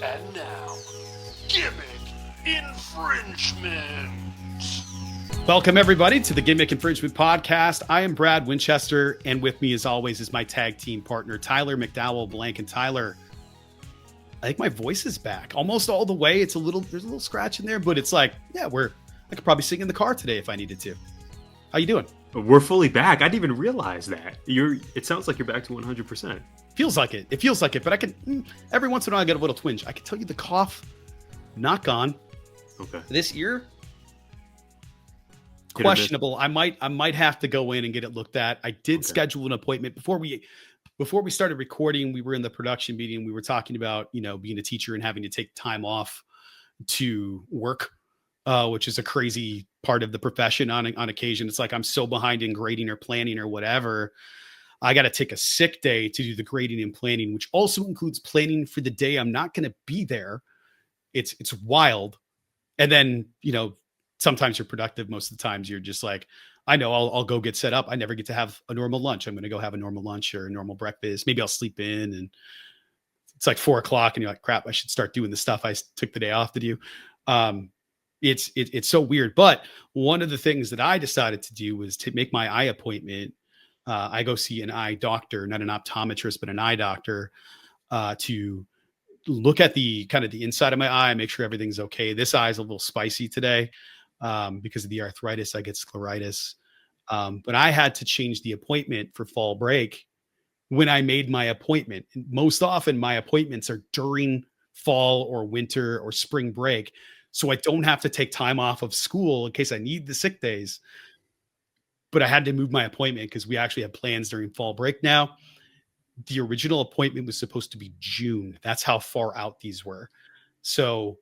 And now, Gimmick Infringement. Welcome, everybody, to the Gimmick Infringement Podcast. I am Brad Winchester, and with me, as always, is my tag team partner, Tyler McDowell Blank. And Tyler, I think my voice is back almost all the way. There's a little scratch in there, but it's like, yeah, I could probably sing in the car today if I needed to. How you doing? We're fully back. I didn't even realize that. It sounds like you're back to 100%. Feels like it. It feels like it, but I can, every once in a while I get a little twinge. I can tell you the cough, not gone. Okay. This ear, questionable. I might have to go in and get it looked at. I did schedule an appointment before we started recording. We were in the production meeting. We were talking about, being a teacher and having to take time off to work, which is a crazy part of the profession on occasion. It's like, I'm so behind in grading or planning or whatever. I got to take a sick day to do the grading and planning, which also includes planning for the day I'm not going to be there. It's wild. And then, sometimes you're productive. Most of the times you're just like, I know I'll go get set up. I never get to have a normal lunch. I'm going to go have a normal lunch or a normal breakfast. Maybe I'll sleep in, and it's like 4:00 and you're like, crap, I should start doing the stuff I took the day off to do. It's so weird. But one of the things that I decided to do was to make my eye appointment. I go see an eye doctor, not an optometrist, but an eye doctor, to look at the kind of the inside of my eye, make sure everything's okay. This eye is a little spicy today because of the arthritis. I get scleritis. But I had to change the appointment for fall break when I made my appointment. And most often my appointments are during fall or winter or spring break. So I don't have to take time off of school in case I need the sick days. But I had to move my appointment because we actually have plans during fall break now. The original appointment was supposed to be June. That's how far out these were. So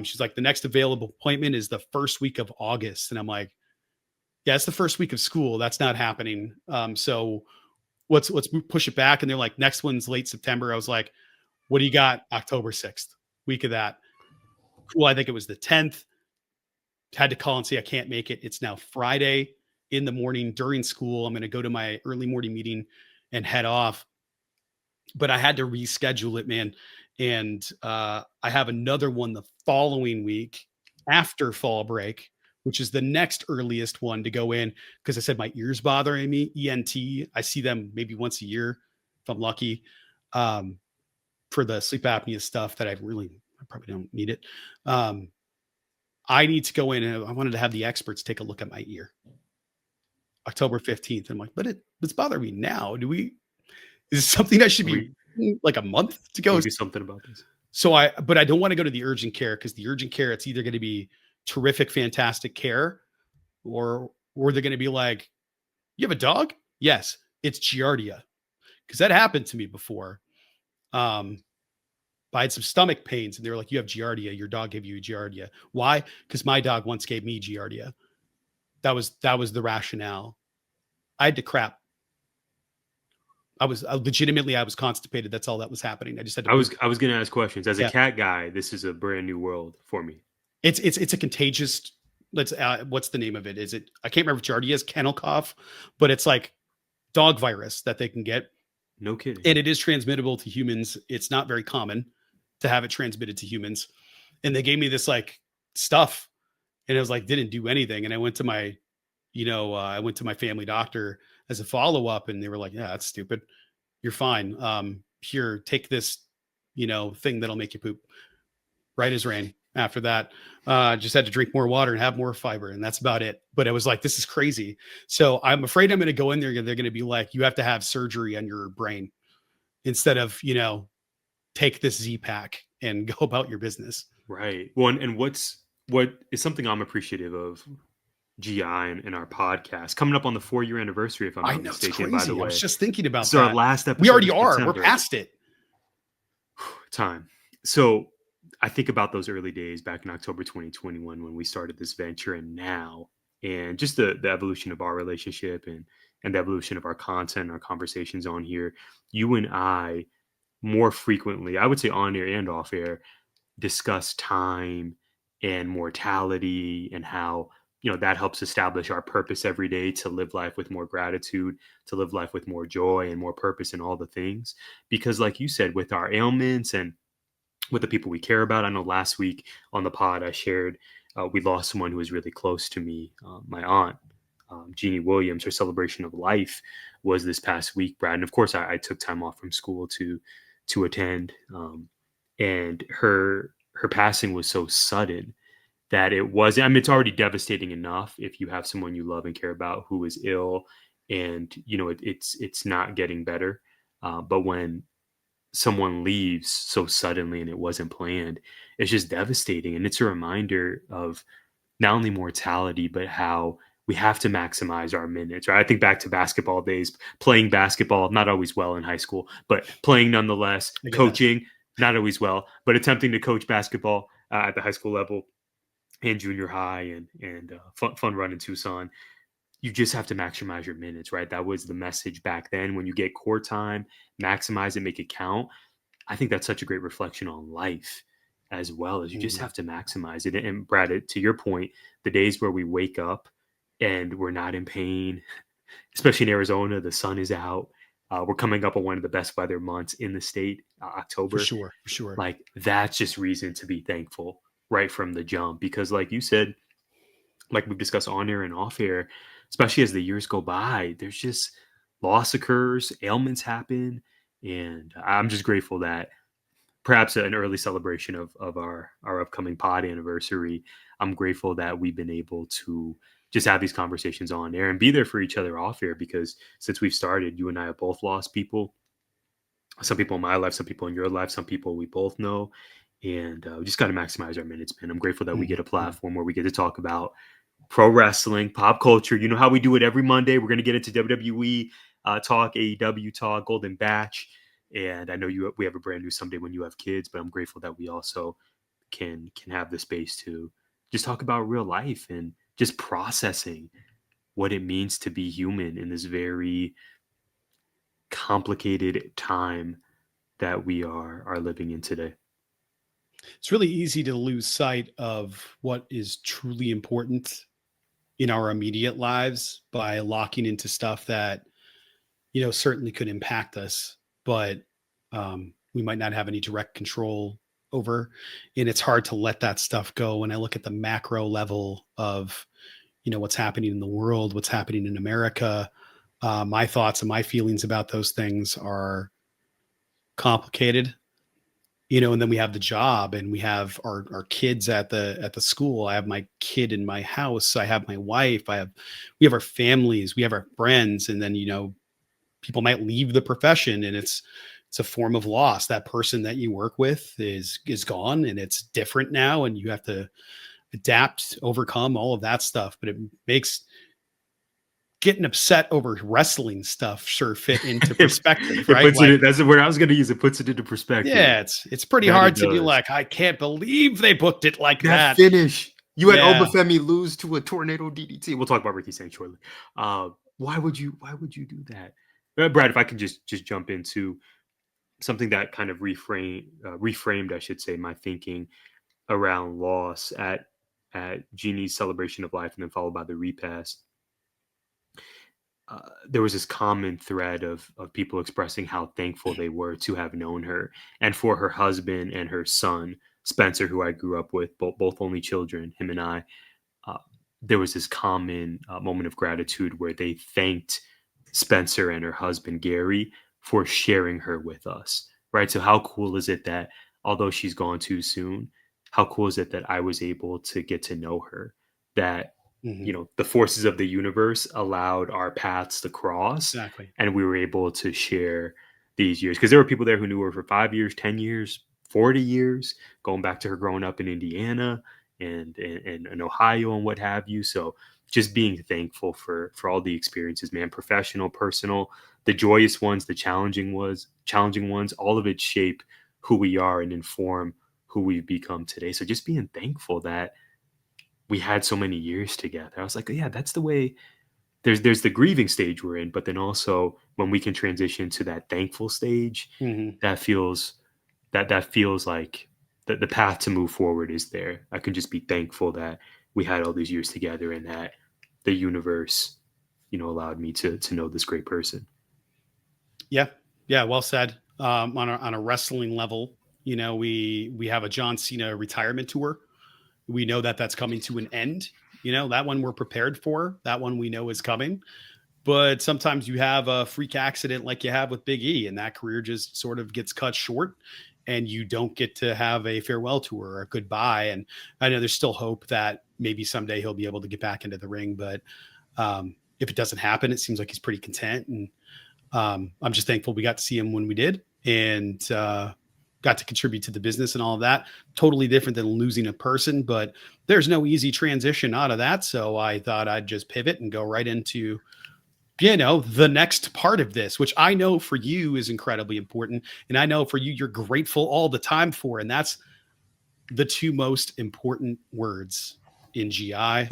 she's like, the next available appointment is the first week of August. And I'm like, yeah, it's the first week of school. That's not happening. So let's push it back. And they're like, next one's late September. I was like, what do you got? October 6th, week of that. Cool. I think it was the 10th. Had to call and say I can't make it. It's now Friday in the morning during school. I'm going to go to my early morning meeting and head off. But I had to reschedule it, man. And I have another one the following week after fall break, which is the next earliest one to go in because I said my ears bothering me, ENT. I see them maybe once a year if I'm lucky, for the sleep apnea stuff that I probably don't need it. I need to go in, and I wanted to have the experts take a look at my ear. October 15th. I'm like, but it's bothering me now. Is it something I should be like a month to go? Do something about this. But I don't want to go to the urgent care because the urgent care, it's either going to be terrific, fantastic care, or they're going to be like, you have a dog? Yes, it's Giardia. Because that happened to me before. I had some stomach pains and they were like, you have Giardia. Your dog gave you Giardia. Why? Because my dog once gave me Giardia. That was the rationale. I had to crap. I was constipated. That's all that was happening. I just had to. I was going to ask questions. As a cat guy, this is a brand new world for me. It's a contagious. What's the name of it? Is it? I can't remember if Giardia is kennel cough, but it's like dog virus that they can get. No kidding. And it is transmittable to humans. It's not very common to have it transmitted to humans. And they gave me this like stuff. And I was like, didn't do anything. And I went to my, family doctor as a follow-up, and they were like, yeah, that's stupid. You're fine. Here, take this, thing that'll make you poop. Right as rain. After that, just had to drink more water and have more fiber. And that's about it. But it was like, this is crazy. So I'm afraid I'm going to go in there and they're going to be like, you have to have surgery on your brain instead of, take this Z-Pack and go about your business. Right. Well, and what is something I'm appreciative of, GI and our podcast coming up on the 4-year anniversary, if I'm not mistaken, by the way. I was just thinking about that. Our last episode. We already are. We're past it. Time. So I think about those early days back in October 2021 when we started this venture, and now, and just the evolution of our relationship and the evolution of our content, our conversations on here. You and I more frequently, I would say on air and off air, discuss time and mortality and how, that helps establish our purpose every day to live life with more gratitude, to live life with more joy and more purpose in all the things. Because like you said, with our ailments and with the people we care about. I know last week on the pod I shared we lost someone who was really close to me, my aunt, Jeannie Williams. Her celebration of life was this past week, Brad. And of course, I took time off from school to attend. And her passing was so sudden that it wasn't. I mean, it's already devastating enough if you have someone you love and care about who is ill, and it's not getting better. But when someone leaves so suddenly and it wasn't planned, it's just devastating. And it's a reminder of not only mortality, but how we have to maximize our minutes, right? I think back to basketball days, playing basketball, not always well in high school, but playing nonetheless, coaching, not always well, but attempting to coach basketball at the high school level and junior high and fun run in Tucson. You just have to maximize your minutes, right? That was the message back then. When you get court time, maximize it, make it count. I think that's such a great reflection on life as well, as you just have to maximize it. And Brad, to your point, the days where we wake up and we're not in pain, especially in Arizona, the sun is out. We're coming up on one of the best weather months in the state, October. For sure. Like, that's just reason to be thankful right from the jump. Because like you said, like we've discussed on air and off air, especially as the years go by, there's just loss occurs, ailments happen. And I'm just grateful that perhaps an early celebration of our upcoming pod anniversary, I'm grateful that we've been able to just have these conversations on air and be there for each other off air, because since we've started, you and I have both lost people, some people in my life, some people in your life, some people we both know. And we just got to maximize our minutes, man. I'm grateful that we get a platform where we get to talk about pro wrestling, pop culture. You know how we do it every Monday. We're going to get into WWE talk, AEW talk, Golden Batch. And I know we have a brand new someday when you have kids, but I'm grateful that we also can have the space to just talk about real life and just processing what it means to be human in this very complicated time that we are living in today. It's really easy to lose sight of what is truly important in our immediate lives by locking into stuff that, certainly could impact us, but we might not have any direct control over. And it's hard to let that stuff go. When I look at the macro level of, what's happening in the world, what's happening in America, my thoughts and my feelings about those things are complicated. And then we have the job, and we have our kids at the school. I have my kid in my house. I have my wife. We have our families, we have our friends. And then, people might leave the profession, and it's a form of loss. That person that you work with is gone, and it's different now. And you have to adapt, overcome all of that stuff. But it makes getting upset over wrestling stuff sure fit into perspective, right? That's the word I was going to use. It puts it into perspective. Yeah, it's pretty hard to be like, I can't believe they booked it like that. Finish. You had Femi lose to a tornado DDT. We'll talk about Ricky Saint shortly. Why would you do that? Brad, if I can just jump into something that kind of reframed, I should say, my thinking around loss at Jeannie's celebration of life, and then followed by the repast. There was this common thread of people expressing how thankful they were to have known her, and for her husband and her son, Spencer, who I grew up with, both only children, him and I. There was this common moment of gratitude where they thanked Spencer and her husband, Gary, for sharing her with us, right? So how cool is it that although she's gone too soon, how cool is it that I was able to get to know her, that the forces of the universe allowed our paths to cross. Exactly. And we were able to share these years, because there were people there who knew her for 5 years, 10 years, 40 years, going back to her growing up in Indiana and Ohio and what have you. So just being thankful for all the experiences, man, professional, personal, the joyous ones, the challenging ones, all of it shape who we are and inform who we've become today. So just being thankful that we had so many years together. I was like, yeah, that's the way. There's the grieving stage we're in, but then also when we can transition to that thankful stage, that feels like the path to move forward is there. I can just be thankful that we had all these years together, and that the universe, allowed me to know this great person. Yeah. Well said. On a wrestling level, You know, we have a John Cena retirement tour. We know that that's coming to an end. You know, that one we're prepared for. That one we know is coming. But sometimes you have a freak accident like you have with Big E, and that career just sort of gets cut short, and you don't get to have a farewell tour or a goodbye. And I know there's still hope that maybe someday he'll be able to get back into the ring, but if it doesn't happen, it seems like he's pretty content. And I'm just thankful we got to see him when we did, and got to contribute to the business and all of that. Totally different than losing a person, but there's no easy transition out of that. So I thought I'd just pivot and go right into, you know, the next part of this, which I know for you is incredibly important. And I know for you, you're grateful all the time for, and that's the two most important words in GI.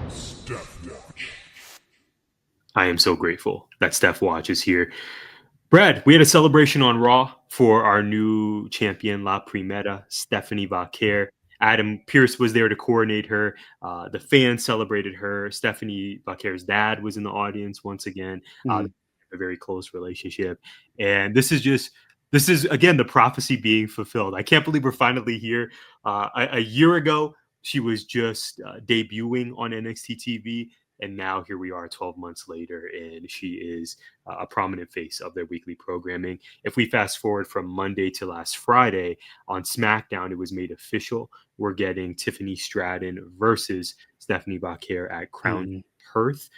Steph Watch. I am so grateful that Steph Watch is here. Brad, we had a celebration on Raw for our new champion, La Primera, Stephanie Vaquer. Adam Pearce was there to coordinate her. The fans celebrated her. Stephanie Vaquer's dad was in the audience once again. A very close relationship. And this is again, the prophecy being fulfilled. I can't believe we're finally here. A year ago, she was just debuting on NXT TV. And now here we are 12 months later, and she is a prominent face of their weekly programming. If we fast forward from Monday to last Friday on SmackDown, it was made official. We're getting Tiffany Stratton versus Stephanie Vaquer at Crown Perth,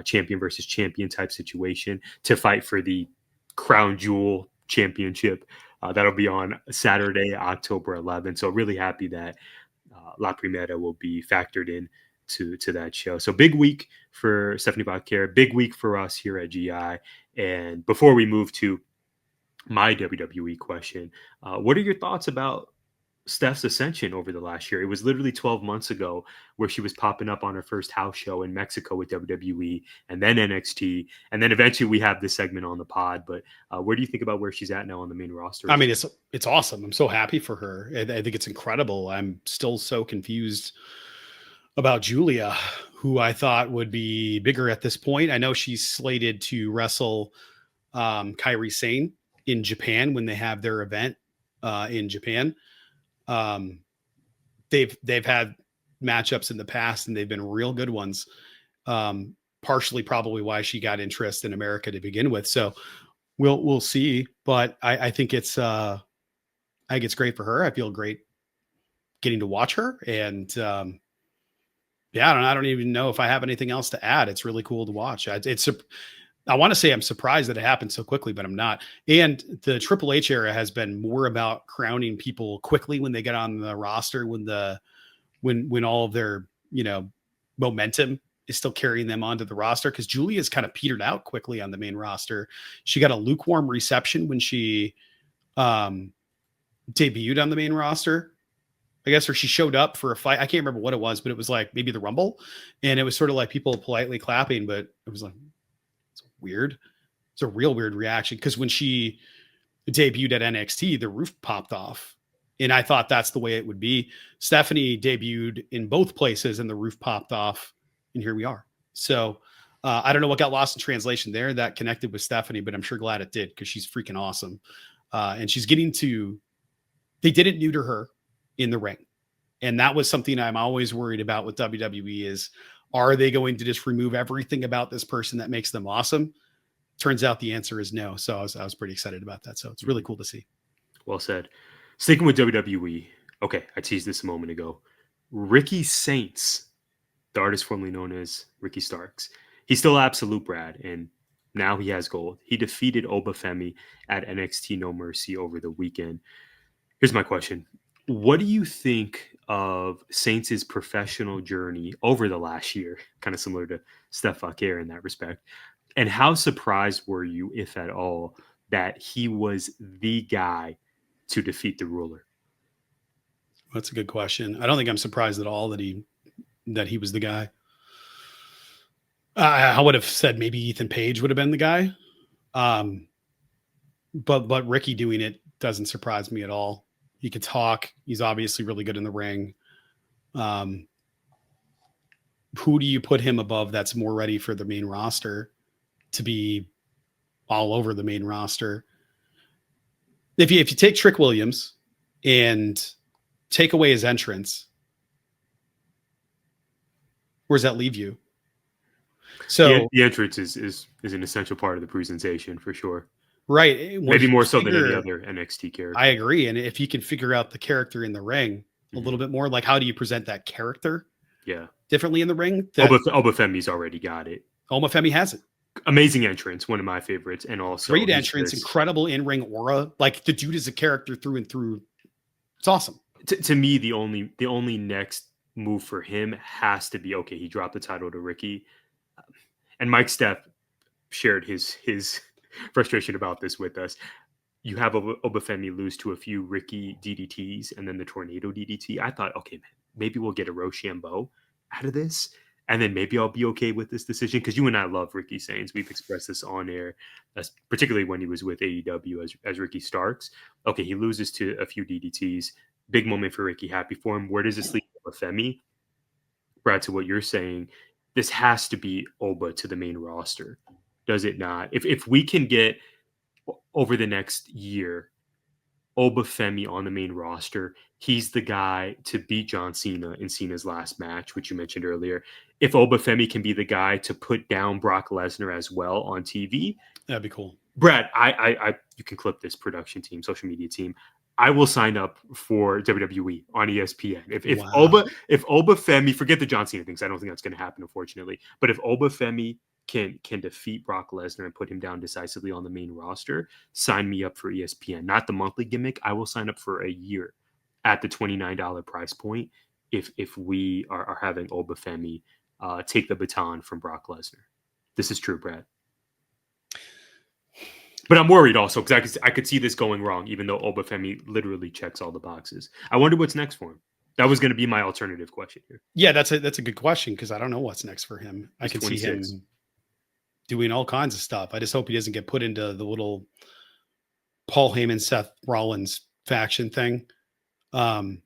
champion versus champion type situation to fight for the Crown Jewel Championship. That'll be on Saturday, October 11th. So really happy that La Primera will be factored in to that show. So big week for Stephanie Vaquer, big week for us here at GI. And before we move to my WWE question, what are your thoughts about Steph's ascension over the last year? It was literally 12 months ago where she was popping up on her first house show in Mexico with WWE and then NXT. And then eventually we have this segment on the pod. But where do you think about where she's at now on the main roster? I mean, it's awesome. I'm so happy for her. I think it's incredible. I'm still so confused about Julia, who I thought would be bigger at this point. I know she's slated to wrestle Kairi Sane in Japan when they have their event in Japan. They've had matchups in the past, and they've been real good ones. Partially probably why she got interest in America to begin with. So we'll see. But I think it's great for her. I feel great getting to watch her, and yeah, I don't even know if I have anything else to add. It's really cool to watch. I want to say I'm surprised that it happened so quickly, but I'm not. And the Triple H era has been more about crowning people quickly when they get on the roster, when all of their, you know, momentum is still carrying them onto the roster. Because Julia's kind of petered out quickly on the main roster. She got a lukewarm reception when she debuted on the main roster, I guess, or she showed up for a fight. I can't remember what it was, but it was like maybe the Rumble. And it was sort of like people politely clapping, but it was like, it's weird. It's a real weird reaction. Because when she debuted at NXT, the roof popped off. And I thought that's the way it would be. Stephanie debuted in both places and the roof popped off. And here we are. So I don't know what got lost in translation there that connected with Stephanie, but I'm sure glad it did because she's freaking awesome. And she's getting to, they didn't neuter her in the ring. And that was something I'm always worried about with WWE is, are they going to just remove everything about this person that makes them awesome? Turns out the answer is no. So I was pretty excited about that. So it's really cool to see. Well said. Sticking with WWE. Okay, I teased this a moment ago. Ricky Saints, the artist formerly known as Ricky Starks. He's still absolute, Brad, and now he has gold. He defeated Femi at NXT No Mercy over the weekend. Here's my question. What do you think of Saints' professional journey over the last year? Kind of similar to Steph Vaquer in that respect. And how surprised were you, if at all, that he was the guy to defeat the ruler? That's a good question. I don't think I'm surprised at all that he was the guy. I would have said maybe Ethan Page would have been the guy. But Ricky doing it doesn't surprise me at all. He could talk. He's obviously really good in the ring. Who do you put him above that's more ready for the main roster to be all over the main roster? If you take Trick Williams, and take away his entrance, where does that leave you? So the entrance is an essential part of the presentation for sure. Right. Maybe more so than any other NXT character. I agree. And if he can figure out the character in the ring a little bit more, like how do you present that character? Yeah. Differently in the ring. Oba Femi's already got it. Oma Femi has it. Amazing entrance, one of my favorites, and also great entrance, incredible in-ring aura. Like the dude is a character through and through. It's awesome. To me, the only next move for him has to be okay. He dropped the title to Ricky, and Mike Steph shared his frustration about this with us. You have Obafemi lose to a few Ricky DDTs and then the Tornado DDT. I thought, okay, man, maybe we'll get a Rochambeau out of this. And then maybe I'll be okay with this decision because you and I love Ricky Sainz. We've expressed this on air, particularly when he was with AEW as Ricky Starks. Okay, he loses to a few DDTs. Big moment for Ricky. Happy for him. Where does this leave Obafemi? Brad, to what you're saying, this has to be Oba to the main roster. Does it not? If we can get over the next year Obafemi on the main roster, he's the guy to beat John Cena in Cena's last match, which you mentioned earlier. If Obafemi can be the guy to put down Brock Lesnar as well on TV, that'd be cool. Brad, I you can clip this production team, social media team. I will sign up for WWE on ESPN. If Obafemi, forget the John Cena things, I don't think that's going to happen, unfortunately. But if Obafemi can defeat Brock Lesnar and put him down decisively on the main roster, sign me up for ESPN. Not the monthly gimmick. I will sign up for a year at the $29 price point if we are having Obafemi take the baton from Brock Lesnar. This is true, Brad. But I'm worried also because I could see this going wrong, even though Obafemi literally checks all the boxes. I wonder what's next for him. That was going to be my alternative question here. Yeah, that's a good question because I don't know what's next for him. I can see him doing all kinds of stuff. I just hope he doesn't get put into the little Paul Heyman, Seth Rollins faction thing. I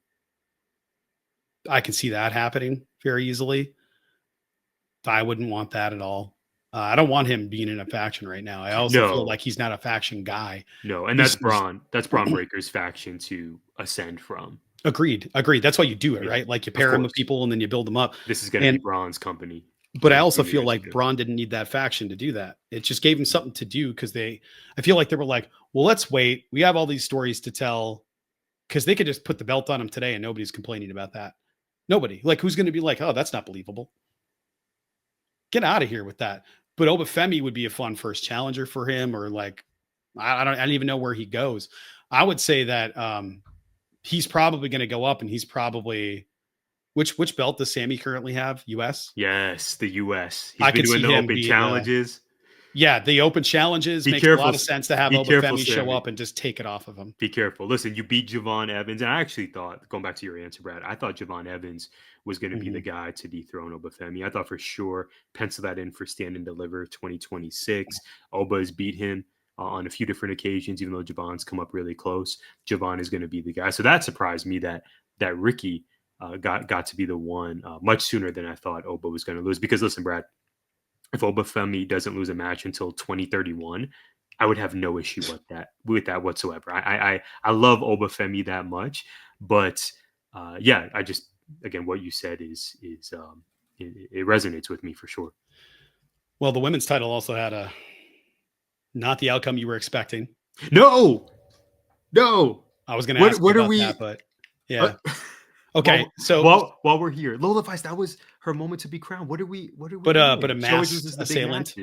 can see that happening very easily. I wouldn't want that at all. I don't want him being in a faction right now. I also feel like he's not a faction guy. No, and that's Braun Breaker's faction to ascend from. Agreed. That's why you do it, right? Like you pair him with people and then you build them up. This is going to be Braun's company. But I also feel like Braun didn't need that faction to do that. It just gave him something to do because I feel like they were like, well, let's wait. We have all these stories to tell because they could just put the belt on him today and nobody's complaining about that. Nobody. Like, who's going to be like, oh, that's not believable. Get out of here with that. But Obafemi would be a fun first challenger for him, or like, I don't even know where he goes. I would say that he's probably going to go up, and he's probably which belt does Sammy currently have? US? Yes, the US. He's been doing the open challenges. The open challenges make a lot of sense to have Obafemi show up and just take it off of him. Be careful. Listen, you beat Javon Evans, and I actually thought, going back to your answer, Brad, I thought Javon Evans was going to be the guy to dethrone Obafemi. I thought for sure, pencil that in for Stand and Deliver 2026. Oba has beat him on a few different occasions, even though Javon's come up really close. Javon is going to be the guy. So that surprised me that Ricky got to be the one much sooner than I thought Oba was going to lose. Because listen, Brad, if Obafemi doesn't lose a match until 2031, I would have no issue with that whatsoever. I love Obafemi that much, but I just, again, what you said is it resonates with me for sure. Well, the women's title also had not the outcome you were expecting. No. I was going to ask you about that, but yeah. Okay, so while we're here, Lola Vice, that was her moment to be crowned. What are we? But a masked assailant.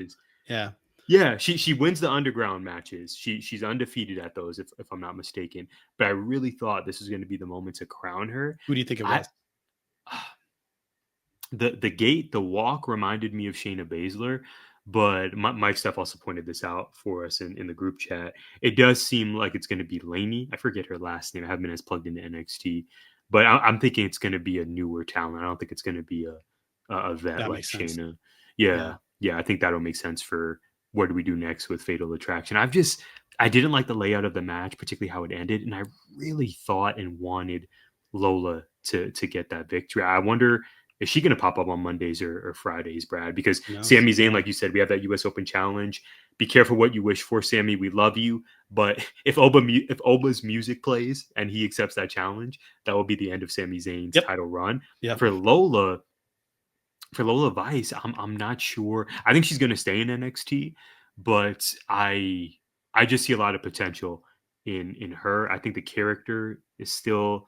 Yeah. She wins the underground matches. She's undefeated at those, if I'm not mistaken. But I really thought this was going to be the moment to crown her. Who do you think it was? The walk reminded me of Shayna Baszler, but Mike Steph also pointed this out for us in the group chat. It does seem like it's going to be Lainey. I forget her last name. I haven't been as plugged into NXT. But I'm thinking it's going to be a newer talent. I don't think it's going to be a vet that like Shayna. Yeah, I think that'll make sense for what do we do next with Fatal Attraction. I didn't like the layout of the match, particularly how it ended, and I really thought and wanted Lola to get that victory. I wonder is she going to pop up on Mondays or Fridays, Brad? Because Who knows? Sami Zayn, Yeah. like you said, we have that U.S. Open challenge. Be careful what you wish for, Sami. We love you, but if Oba's music plays and he accepts that challenge, that will be the end of Sami Zayn's Yep. title run. Yep. For Lola Vice, I'm not sure. I think she's going to stay in NXT, but I just see a lot of potential in her. I think the character is still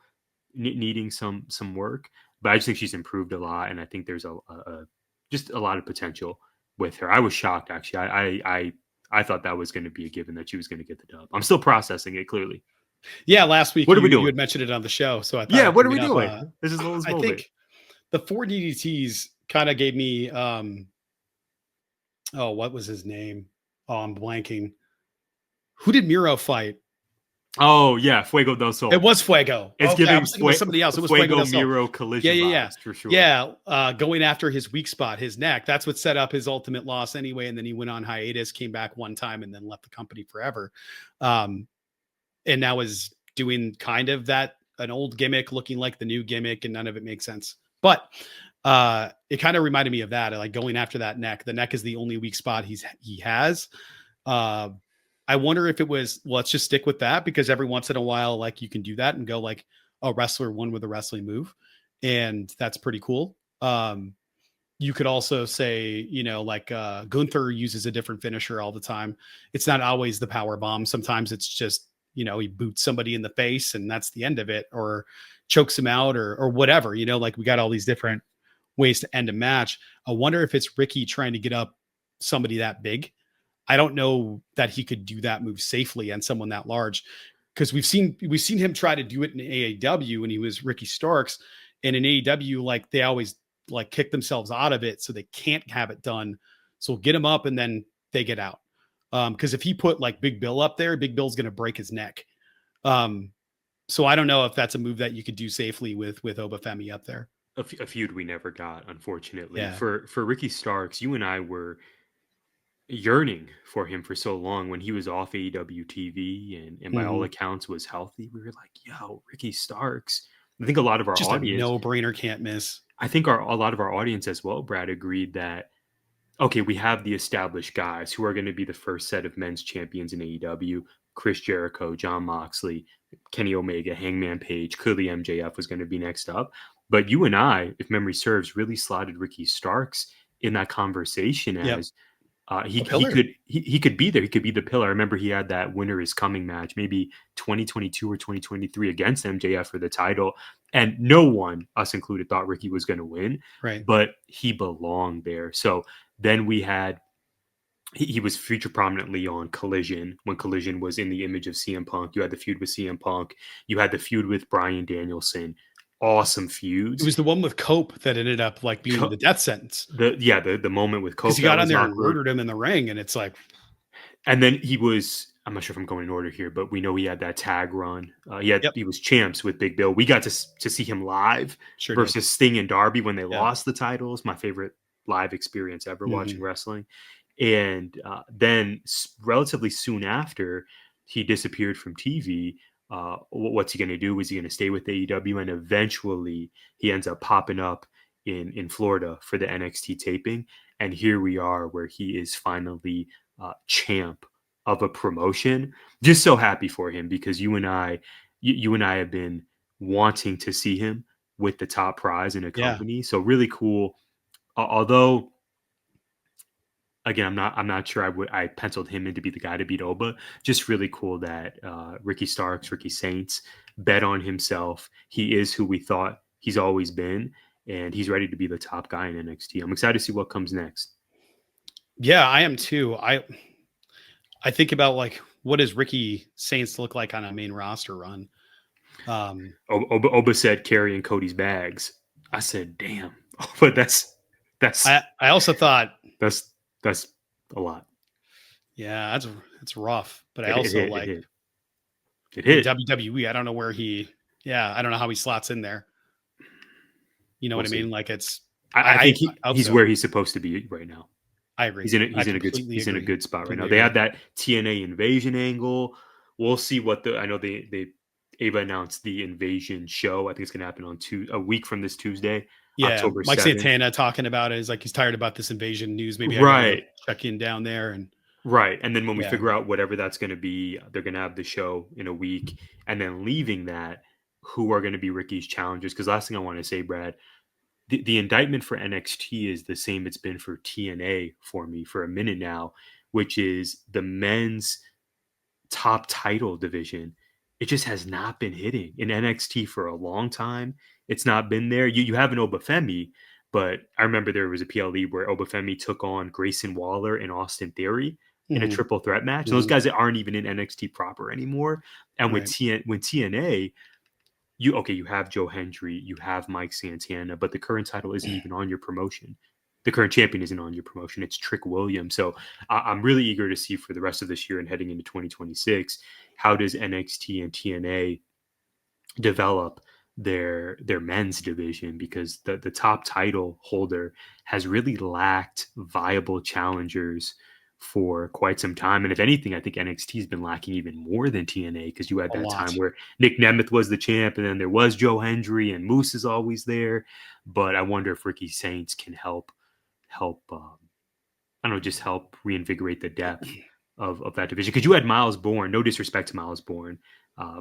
needing some work, but I just think she's improved a lot, and I think there's just a lot of potential with her. I was shocked, actually. I thought that was going to be a given that she was going to get the dub. I'm still processing it, clearly. Yeah, last week What are we you doing? had mentioned it on the show, so I thought Yeah, I'd what are bring we it up. doing? This is Lola's I moment. think the 4 DDTs kind of gave me what was his name? Oh, I'm blanking. Who did Miro fight? Oh yeah, Fuego del Sol. It was Fuego. It's Okay, I giving was thinking of somebody else. It was Fuego del Sol. Miro collision vibes for sure. Yeah, going after his weak spot, his neck. That's what set up his ultimate loss anyway. And then he went on hiatus, came back one time, and then left the company forever. And now is doing kind of an old gimmick, looking like the new gimmick, and none of it makes sense. But it kind of reminded me of that, like going after that neck. The neck is the only weak spot he has. I wonder if it was, let's just stick with that, because every once in a while, like you can do that and go like a wrestler won with a wrestling move. And that's pretty cool. You could also say, like Gunther uses a different finisher all the time. It's not always the power bomb. Sometimes it's just, he boots somebody in the face and that's the end of it, or chokes him out or whatever, like we got all these different ways to end a match. I wonder if it's Ricky trying to get up somebody that big. I don't know that he could do that move safely on someone that large, because we've seen him try to do it in AEW when he was Ricky Starks, and in AEW, like they always like kick themselves out of it, so they can't have it done. So get him up and then they get out. Because if he put like Big Bill up there, Big Bill's going to break his neck. So I don't know if that's a move that you could do safely with Oba Femi up there. A feud we never got, unfortunately. Yeah. For Ricky Starks, you and I were yearning for him for so long when he was off AEW TV and by all accounts was healthy. We were like, yo, Ricky Starks. I think a lot of our just audience, a no-brainer, can't miss. I think a lot of our audience as well, Brad, agreed that, okay, we have the established guys who are going to be the first set of men's champions in AEW. Chris Jericho, Jon Moxley, Kenny Omega, Hangman Page, clearly MJF was going to be next up. But you and I, if memory serves, really slotted Ricky Starks in that conversation as he could be there. He could be the pillar. I remember he had that Winter is Coming match, maybe 2022 or 2023 against MJF for the title. And no one, us included, thought Ricky was going to win. Right. But he belonged there. So then we had, he was featured prominently on Collision when Collision was in the image of CM Punk. You had the feud with CM Punk. You had the feud with Bryan Danielson. Awesome feuds. It was the one with Cope that ended up like being the death sentence. The moment with Cope. Because he got on there and murdered him in the ring, and it's like. And then he was, I'm not sure if I'm going in order here, but we know he had that tag run. He was champs with Big Bill. We got to see him live versus Sting and Darby when they lost the titles. My favorite live experience ever watching wrestling. And then relatively soon after, he disappeared from TV. What's he going to do? Is he going to stay with AEW? And eventually he ends up popping up in Florida for the NXT taping. And here we are where he is finally champ of a promotion. Just so happy for him, because you and I have been wanting to see him with the top prize in a company. Yeah. So really cool. Although, again, I'm not sure I penciled him in to be the guy to beat Oba. Just really cool that Ricky Starks, Ricky Saints, bet on himself. He is who we thought he's always been, and he's ready to be the top guy in NXT. I'm excited to see what comes next. Yeah, I am too. I think about like, what does Ricky Saints look like on a main roster run? Oba said carrying Cody's bags. I said, damn, but that's. I also thought that's a lot. Yeah, that's rough. But I also it hit. WWE. I don't know where I don't know how he slots in there. You know what I mean? Like I think he's where he's supposed to be right now. I agree. He's in a good spot right now. They had that TNA invasion angle. We'll see what I know they Ava announced the invasion show. I think it's going to happen on a week from this Tuesday. Yeah, October Mike 7th. Santana talking about it is like he's tired about this invasion news. Maybe I gotta go Right. check in down there. And Right. And then when we yeah, figure out whatever that's going to be, they're going to have the show in a week. And then leaving that, who are going to be Ricky's challengers? Because last thing I want to say, Brad, the indictment for NXT is the same it's been for TNA for me for a minute now, which is the men's top title division. It just has not been hitting in NXT for a long time. It's not been there. You have an Obafemi, but I remember there was a PLE where Obafemi took on Grayson Waller and Austin Theory in a Mhm, triple threat match. And those mhm, guys that aren't even in NXT proper anymore. And with right. TNA, you have Joe Hendry, you have Mike Santana, but the current title isn't even on your promotion. The current champion isn't on your promotion. It's Trick Williams. So I'm really eager to see for the rest of this year and heading into 2026, how does NXT and TNA develop their men's division, because the top title holder has really lacked viable challengers for quite some time. And if anything, I think NXT has been lacking even more than TNA, because you had A that lot. time where Nick Nemeth was the champ, and then there was Joe Hendry, and Moose is always there. But I wonder if Ricky Saints can help I don't know, just help reinvigorate the depth of that division. Because you had Miles Bourne, no disrespect to Miles Bourne.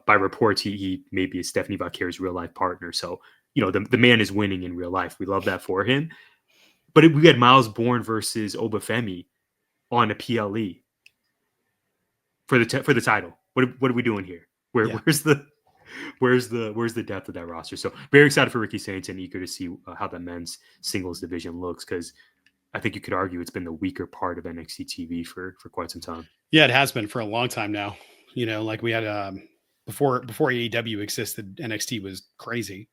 By reports, he maybe is Stephanie Vaquer's real life partner. So, the man is winning in real life. We love that for him. But we had Miles Bourne versus Obafemi on a PLE for the title. What are we doing here? Yeah. Where's the depth of that roster? So very excited for Ricky Saints and eager to see how the men's singles division looks, because I think you could argue it's been the weaker part of NXT TV for quite some time. Yeah, it has been for a long time now. Like we had before AEW existed, NXT was crazy.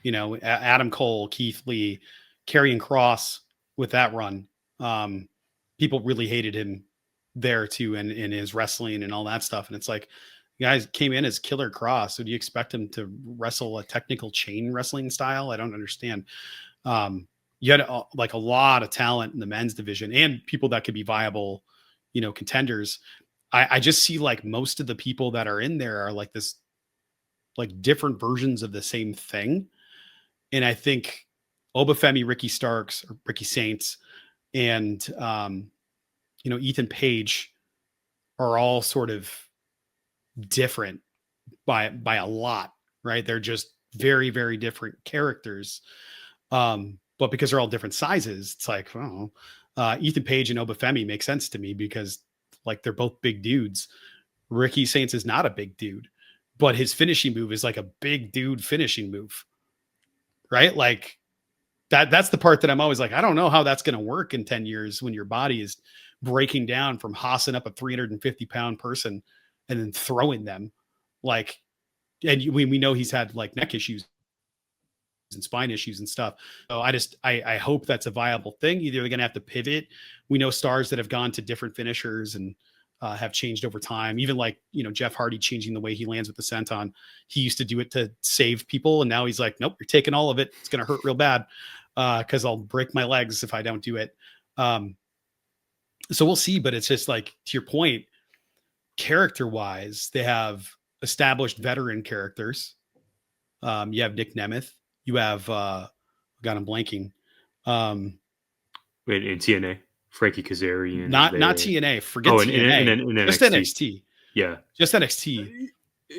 Adam Cole, Keith Lee, Karrion Kross with that run. People really hated him there too, and in his wrestling and all that stuff. And it's like, guys came in as Killer Cross. So do you expect him to wrestle a technical chain wrestling style? I don't understand. You had like a lot of talent in the men's division and people that could be viable, contenders. I just see like most of the people that are in there are like this, like different versions of the same thing. And I think Obafemi, Ricky Starks, or Ricky Saints, and Ethan Page are all sort of different by a lot, right? They're just very, very different characters. But because they're all different sizes, it's like, oh, Ethan Page and Obafemi make sense to me because like they're both big dudes. Ricky Saints is not a big dude, but his finishing move is like a big dude finishing move, right? Like that's the part that I'm always like, I don't know how that's going to work in 10 years when your body is breaking down from hossing up a 350-pound person and then throwing them. Like, and we know he's had like neck issues and spine issues and stuff. So I hope that's a viable thing. Either they're going to have to pivot. We know stars that have gone to different finishers and have changed over time. Even like, Jeff Hardy changing the way he lands with the senton. He used to do it to save people. And now he's like, nope, you're taking all of it. It's going to hurt real bad because I'll break my legs if I don't do it. So we'll see. But it's just like, to your point, character wise, they have established veteran characters. You have Nick Nemeth. You have, God, I'm blanking. In TNA, Frankie Kazarian. Not TNA. Forget in TNA. Just NXT. NXT. Yeah. Just NXT.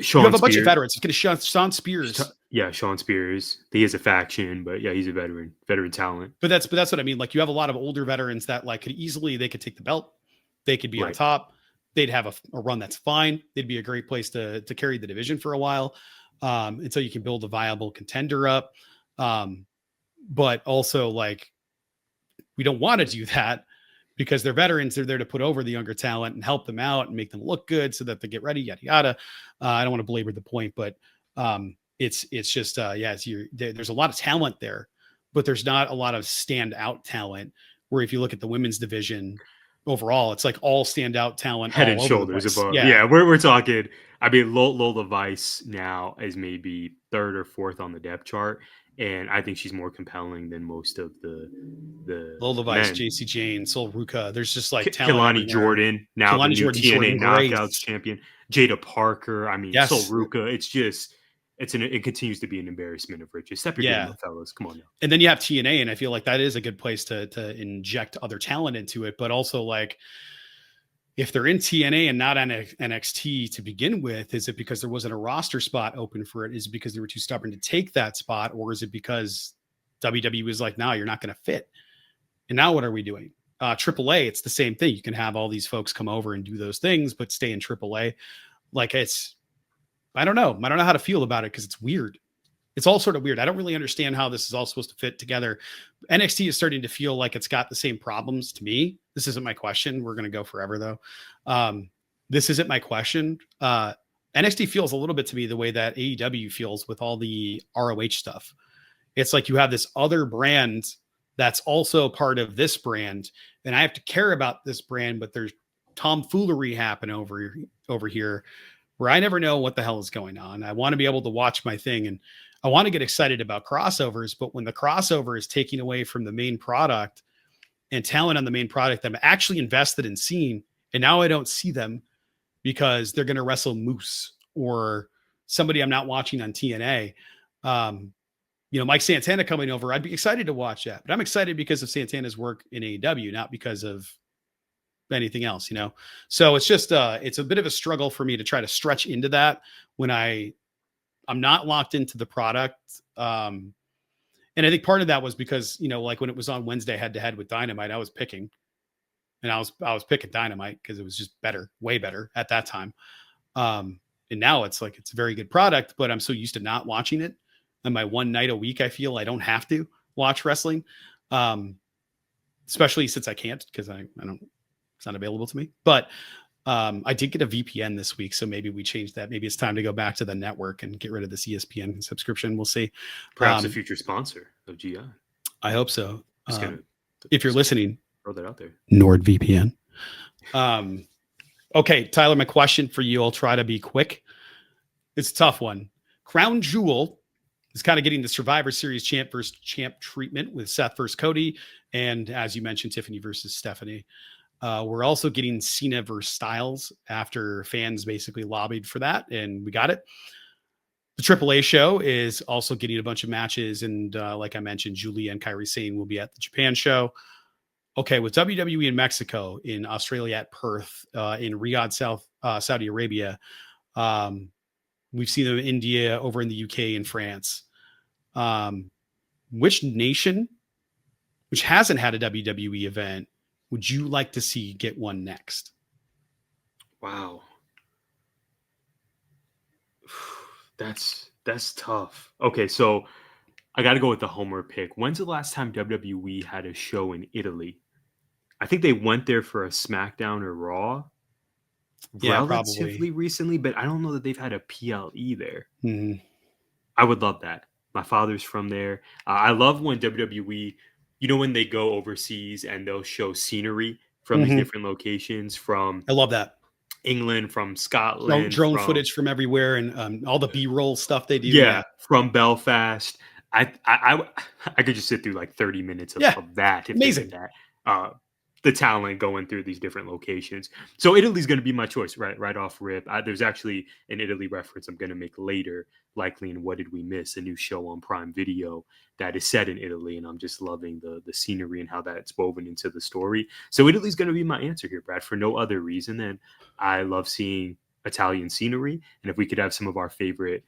Sean You have a bunch of Spears. veterans. It's going to Sean Spears. Yeah, Sean Spears. He is a faction, but yeah, he's a veteran talent. But that's what I mean. Like you have a lot of older veterans that like they could take the belt. They could be on top. They'd have a run that's fine. They'd be a great place to carry the division for a while until you can build a viable contender up. But also like we don't want to do that because they're veterans. They're there to put over the younger talent and help them out and make them look good so that they get ready, yada, yada. I don't want to belabor the point, but it's just, there's a lot of talent there, but there's not a lot of standout talent where if you look at the women's division overall, it's like all standout talent, head all and over shoulders the place. above. Yeah. We're talking. I mean, Lola Vice now is maybe third or fourth on the depth chart, and I think she's more compelling than most of the Lola Vice, men. JC Jane, Sol Ruka. There's just like talent. Kelani Jordan, now the new TNA Knockouts champion. Jada Parker. I mean, Sol Ruka. It's just it continues to be an embarrassment of riches. Step your game up, fellas. Come on now. And then you have TNA, and I feel like that is a good place to inject other talent into it. But also, like, if they're in TNA and not on NXT to begin with, is it because there wasn't a roster spot open for it? Is it because they were too stubborn to take that spot? Or is it because WWE was like, no, you're not going to fit? And now what are we doing? AAA, it's the same thing. You can have all these folks come over and do those things, but stay in AAA. Like, I don't know. I don't know how to feel about it because it's weird. It's all sort of weird. I don't really understand how this is all supposed to fit together. NXT is starting to feel like it's got the same problems to me. This isn't my question. We're going to go forever, though. This isn't my question. NXT feels a little bit to me the way that AEW feels with all the ROH stuff. It's like you have this other brand that's also part of this brand, and I have to care about this brand, but there's tomfoolery happen over here where I never know what the hell is going on. I want to be able to watch my thing, and I want to get excited about crossovers, but when the crossover is taking away from the main product and talent on the main product that I'm actually invested in seeing, and now I don't see them because they're going to wrestle Moose or somebody I'm not watching on TNA. Mike Santana coming over, I'd be excited to watch that, but I'm excited because of Santana's work in AEW, not because of anything else, So it's just it's a bit of a struggle for me to try to stretch into that when I'm not locked into the product. And I think part of that was because, like when it was on Wednesday head to head with Dynamite, I was picking Dynamite because it was just better, way better at that time. And now it's like, it's a very good product, but I'm so used to not watching it. And my one night a week, I feel I don't have to watch wrestling. Especially since I can't, because I don't, it's not available to me, but I did get a VPN this week, so maybe we change that. Maybe it's time to go back to the network and get rid of this ESPN subscription. We'll see. Perhaps a future sponsor of GI. I hope so. If you're listening, throw that out there. NordVPN. Okay, Tyler, my question for you, I'll try to be quick. It's a tough one. Crown Jewel is kind of getting the Survivor Series champ versus champ treatment with Seth versus Cody. And as you mentioned, Tiffany versus Stephanie. We're also getting Cena versus Styles after fans basically lobbied for that, and we got it. The AAA show is also getting a bunch of matches, and like I mentioned, Julia and Kairi Sane will be at the Japan show. Okay, with WWE in Mexico, in Australia at Perth, in Riyadh, Saudi Arabia, we've seen them in India, over in the UK, and France. Which nation, which hasn't had a WWE event, would you like to see get one next? Wow. That's tough. Okay, so I got to go with the homer pick. When's the last time WWE had a show in Italy? I think they went there for a SmackDown or Raw relatively probably recently, but I don't know that they've had a PLE there. Mm-hmm. I would love that. My father's from there. I love when WWE, when they go overseas and they'll show scenery from these different locations, from I love that. England, from Scotland, drone footage from everywhere, and all the B-roll stuff they do. Yeah, from Belfast. I could just sit through like 30 minutes of that. If amazing. They did that. The talent going through these different locations. So Italy's going to be my choice, right off rip. There's actually an Italy reference I'm going to make later, likely in What Did We Miss, a new show on Prime Video that is set in Italy, and I'm just loving the scenery and how that's woven into the story. So Italy's going to be my answer here, Brad, for no other reason than I love seeing Italian scenery, and if we could have some of our favorite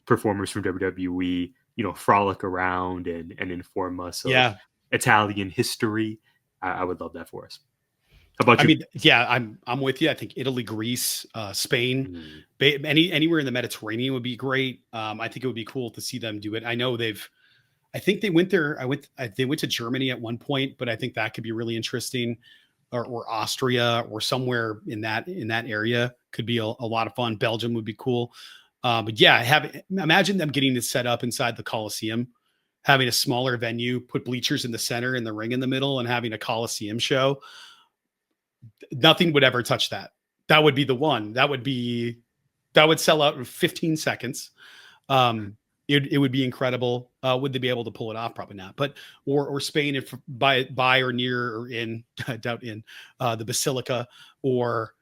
performers from WWE, frolic around and inform us of Italian history, I would love that for us. How about you? I'm with you. I think Italy, Greece, Spain, anywhere in the Mediterranean would be great. I think it would be cool to see them do it. I know they went there. They went to Germany at one point, but I think that could be really interesting, or Austria or somewhere in that area could be a lot of fun. Belgium would be cool. But imagine them getting it set up inside the Coliseum, having a smaller venue, put bleachers in the center and the ring in the middle, and having a Coliseum show. Nothing would ever touch that. That would be the one. That would sell out in 15 seconds. It would be incredible. Would they be able to pull it off? Probably not. But or Spain, if by or near or in, I doubt in the Basilica, or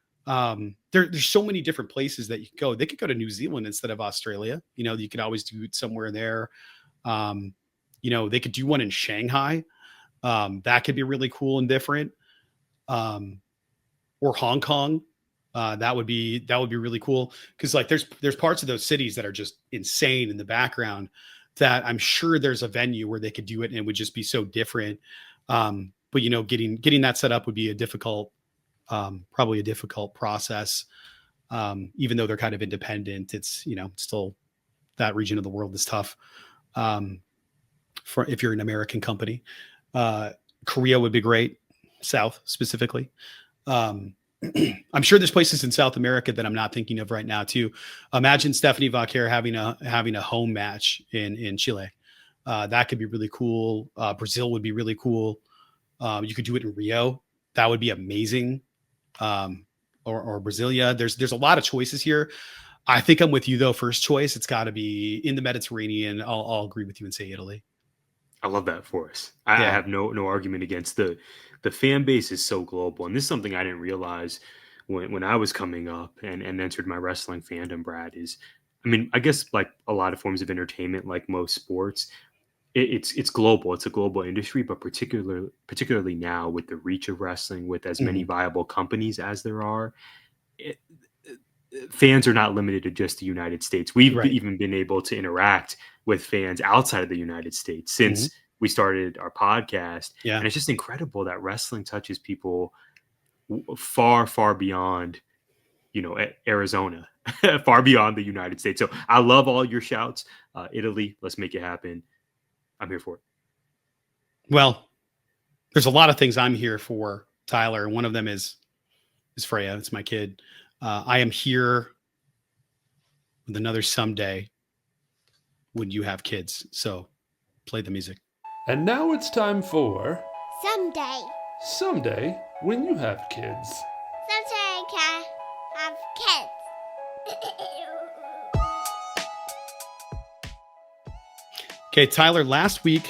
There's so many different places that you could go. They could go to New Zealand instead of Australia. You could always do it somewhere there. They could do one in Shanghai. That could be really cool and different. Or Hong Kong. That would be really cool. Cause like there's parts of those cities that are just insane in the background that I'm sure there's a venue where they could do it and it would just be so different. But getting that set up would be probably a difficult process. Even though they're kind of independent, it's, still that region of the world is tough. If you're an American company, Korea would be great. South specifically. I'm sure there's places in South America that I'm not thinking of right now too. Imagine Stephanie Vaquer having a home match in Chile. That could be really cool. Brazil would be really cool. You could do it in Rio. That would be amazing. Or Brasilia. There's a lot of choices here. I think I'm with you though. First choice, it's got to be in the Mediterranean. I'll agree with you and say Italy. I love that for us. I have no argument against the fan base is so global. And this is something I didn't realize when I was coming up and entered my wrestling fandom, Brad, I guess like a lot of forms of entertainment, like most sports, it's global. It's a global industry, but particularly now with the reach of wrestling, with as many viable companies as there are, fans are not limited to just the United States. We've even been able to interact with fans outside of the United States since we started our podcast. Yeah. And it's just incredible that wrestling touches people far, far beyond, Arizona, far beyond the United States. So I love all your shouts. Italy, let's make it happen. I'm here for it. Well, there's a lot of things I'm here for, Tyler. One of them is Freya. It's my kid. I am here with another someday when you have kids. So play the music. And now it's time for Someday. Someday when you have kids. Someday I can have kids. Okay, Tyler, last week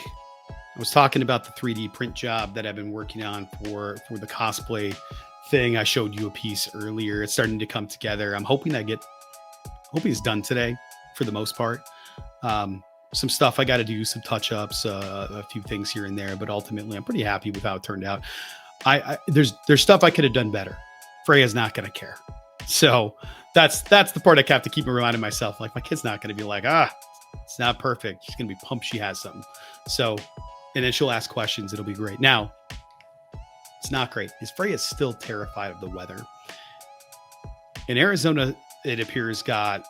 I was talking about the 3D print job that I've been working on for the cosplay thing. I showed you a piece earlier. It's starting to come together. I'm hoping it's done today for the most part. Some stuff I got to do, some touch-ups, a few things here and there, but ultimately I'm pretty happy with how it turned out. There's stuff I could have done better. Freya's not going to care. So that's the part I have to keep reminding myself. Like, my kid's not going to be like, it's not perfect. She's going to be pumped she has something. So, and then she'll ask questions. It'll be great. Now, it's not great. Freya's still terrified of the weather. In Arizona, it appears, got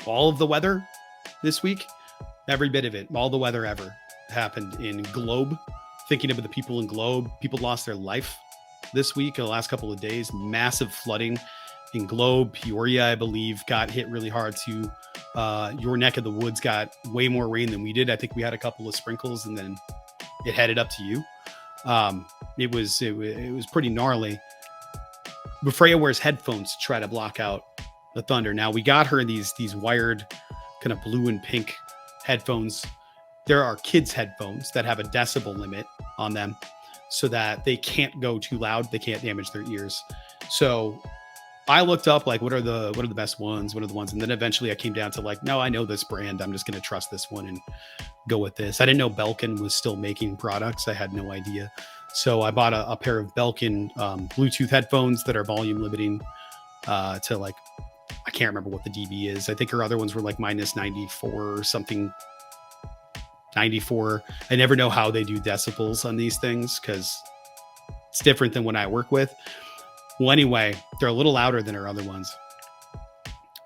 all of the weather this week. Every bit of it. All the weather ever happened in Globe. Thinking of the people in Globe. People lost their life this week, the last couple of days. Massive flooding in Globe. Peoria, I believe, got hit really hard too. Your neck of the woods got way more rain than we did. I think we had a couple of sprinkles and then it headed up to you. It was pretty gnarly. But Freya wears headphones to try to block out the thunder. Now we got her these wired kind of blue and pink headphones. There are kids' headphones that have a decibel limit on them so that they can't go too loud. They can't damage their ears. So I looked up like what are the best ones, what are the ones, and then eventually I came down to like, no, I know this brand. I'm just going to trust this one and go with this. I didn't know Belkin was still making products. I had no idea. So I bought a pair of Belkin Bluetooth headphones that are volume limiting to like, I can't remember what the dB is. I think her other ones were like minus 94 or something. 94. I never know how they do decibels on these things because it's different than what I work with. Well, anyway, they're a little louder than her other ones.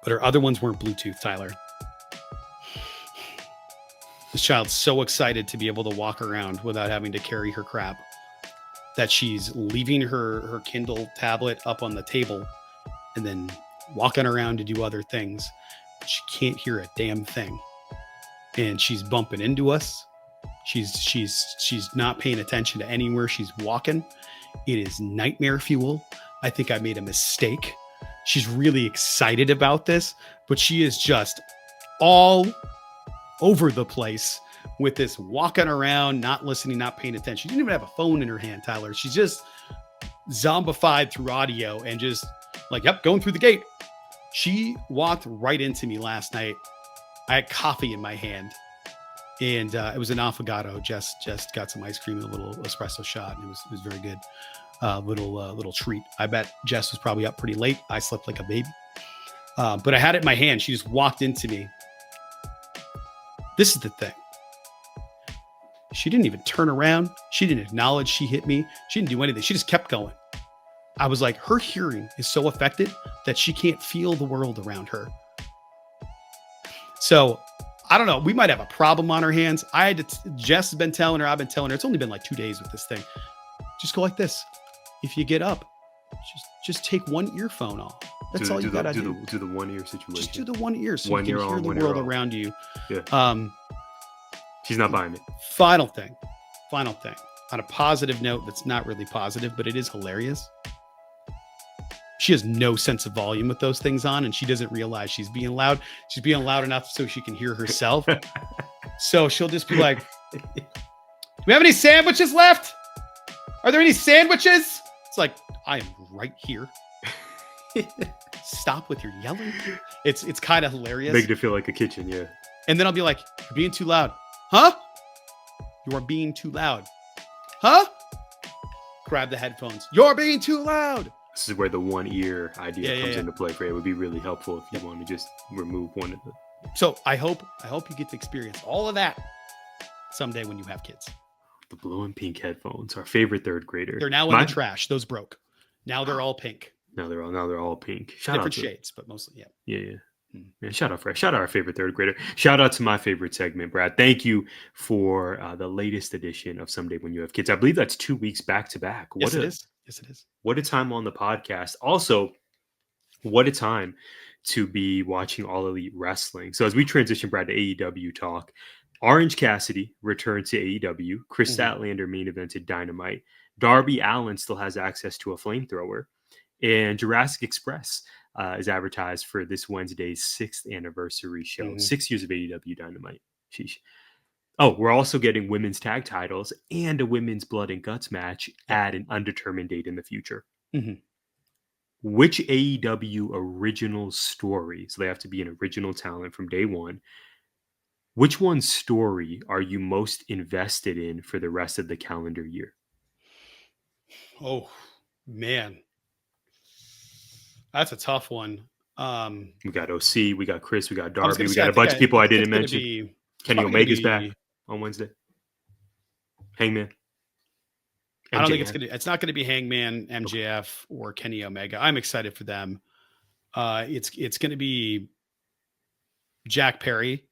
But her other ones weren't Bluetooth, Tyler. This child's so excited to be able to walk around without having to carry her crap that she's leaving her Kindle tablet up on the table and then walking around to do other things. She can't hear a damn thing. And she's bumping into us. She's not paying attention to anywhere she's walking. It is nightmare fuel. I think I made a mistake. She's really excited about this, but she is just all over the place with this walking around, not listening, not paying attention. She didn't even have a phone in her hand, Tyler. She's just zombified through audio and just Like, yep, going through the gate. She walked right into me last night. I had coffee in my hand, and it was an affogato. Jess got some ice cream and a little espresso shot, and it was very good. Little treat. I bet Jess was probably up pretty late. I slept like a baby. But I had it in my hand. She just walked into me. This is the thing. She didn't even turn around. She didn't acknowledge she hit me. She didn't do anything. She just kept going. I was like, her hearing is so affected that she can't feel the world around her. So I don't know. We might have a problem on our hands. Jess has been telling her, I've been telling her, it's only been like 2 days with this thing. Just go like this. If you get up, just take one earphone off. That's all you gotta do. Do the one ear situation. Just do the one ear so one you can ear hear on, the one ear world off. around you. Yeah. She's not buying it. Final thing. On a positive note that's not really positive, but it is hilarious. She has no sense of volume with those things on, and she doesn't realize she's being loud. She's being loud enough so she can hear herself. So she'll just be like, do we have any sandwiches left? Are there any sandwiches? It's like, I am right here. Stop with your yelling. It's kind of hilarious. Make it feel like a kitchen, yeah. And then I'll be like, you're being too loud. Huh? You are being too loud. Huh? Grab the headphones. You're being too loud. This is where the one ear idea comes Yeah. into play for it. It would be really helpful if you want to just remove one of the. So I hope you get to experience all of that someday when you have kids. The blue and pink headphones, our favorite third grader. They're now in the trash. Those broke. Now they're all pink. Now they're all pink. Different shades, but mostly, yeah. Yeah. Man, shout out our favorite third grader. Shout out to my favorite segment, Brad. Thank you for the latest edition of Someday When You Have Kids. I believe that's 2 weeks back to back. Yes, it is. What a time on the podcast. Also, what a time to be watching All Elite Wrestling. So as we transition, Brad, to AEW talk, Orange Cassidy returned to AEW. Chris Statlander main evented Dynamite. Darby Allin still has access to a flamethrower. And Jurassic Express is advertised for this Wednesday's 6th anniversary show. 6 years of AEW Dynamite. Sheesh. Oh, we're also getting women's tag titles and a women's blood and guts match at an undetermined date in the future. Which AEW original story, so they have to be an original talent from day one, which one's story are you most invested in for the rest of the calendar year? Oh, man. That's a tough one. We got OC, we got Chris, we got Darby, we say, got a bunch of people I didn't mention. Kenny Omega's back on Wednesday. Hangman. I don't think it's not gonna be Hangman, MJF, or Kenny Omega. I'm excited for them. It's gonna be Jack Perry.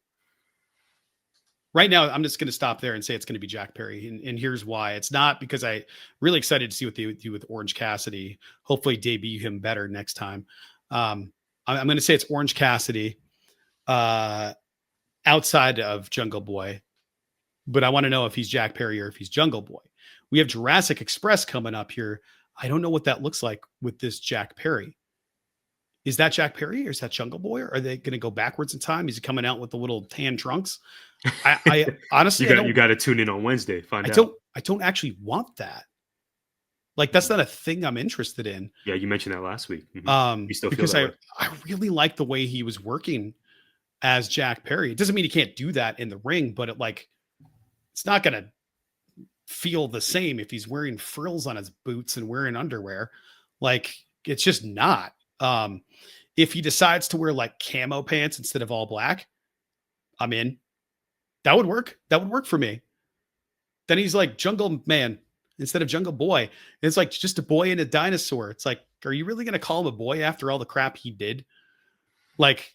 Right now, I'm just gonna stop there and say it's gonna be Jack Perry. And here's why. It's not because I'm really excited to see what they do with Orange Cassidy. Hopefully debut him better next time. I'm gonna say it's Orange Cassidy. Outside of Jungle Boy, but I want to know if he's Jack Perry or if he's Jungle Boy. We have Jurassic Express coming up here. I don't know what that looks like with this Jack Perry. Is that Jack Perry or is that Jungle Boy? Or are they going to go backwards in time? Is he coming out with the little tan trunks? I honestly, you got to tune in on Wednesday. Find out. I don't actually want that. Like, that's not a thing I'm interested in. Yeah, you mentioned that last week. You still because feel that I really like the way he was working as Jack Perry. It doesn't mean he can't do that in the ring, but it's not going to feel the same if he's wearing frills on his boots and wearing underwear. Like, it's just not. If he decides to wear like camo pants instead of all black, I'm in. That would work. That would work for me. Then he's like Jungle Man instead of Jungle Boy. And it's like just a boy and a dinosaur. It's like, are you really going to call him a boy after all the crap he did? Like,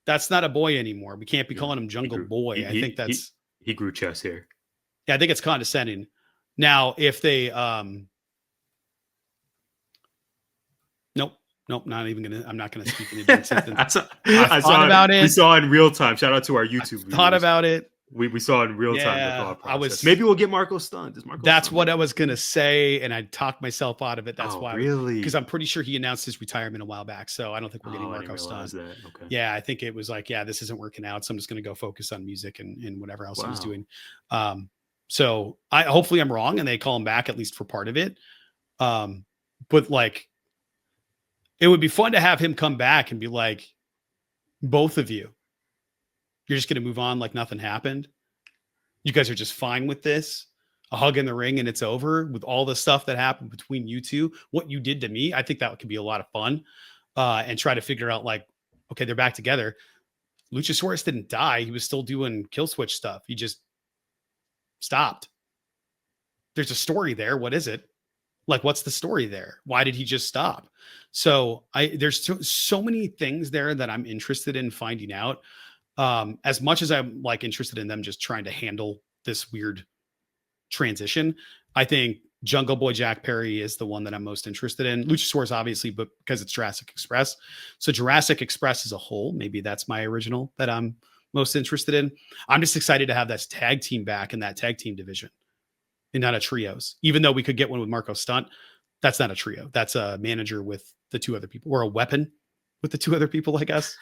that's not a boy anymore. We can't be calling him Jungle Boy. I think he grew chest hair. Yeah, I think it's condescending. Now, if they Nope, not even gonna. I'm not gonna speak in a sentence. I saw about it. We saw it in real time. Shout out to our YouTube. Thought about it. We saw it in real time. The thought process. Maybe we'll get Marco stunned. That's what I was gonna say, and I talked myself out of it. That's why. Really? Because I'm pretty sure he announced his retirement a while back, so I don't think we're getting Marco stunned. Okay. Yeah, I think it was like, this isn't working out, so I'm just gonna go focus on music and whatever else he was doing. So hopefully I'm wrong, and they call him back at least for part of it. But like, it would be fun to have him come back and be like, both of you, you're just going to move on like nothing happened. You guys are just fine with this. A hug in the ring and it's over with all the stuff that happened between you two. What you did to me, I think that could be a lot of fun. And try to figure out like, okay, they're back together. Luchasaurus didn't die. He was still doing kill switch stuff. He just stopped. There's a story there. What is it? Like, what's the story there? Why did he just stop? So there's so many things there that I'm interested in finding out. As much as I'm like interested in them just trying to handle this weird transition, I think Jungle Boy Jack Perry is the one that I'm most interested in. Luchasaurus, obviously, but because it's Jurassic Express. So Jurassic Express as a whole, maybe that's my original that I'm most interested in. I'm just excited to have that tag team back in that tag team division and not a trios. Even though we could get one with Marco Stunt, that's not a trio. That's a manager with the two other people, or a weapon with the two other people, I guess.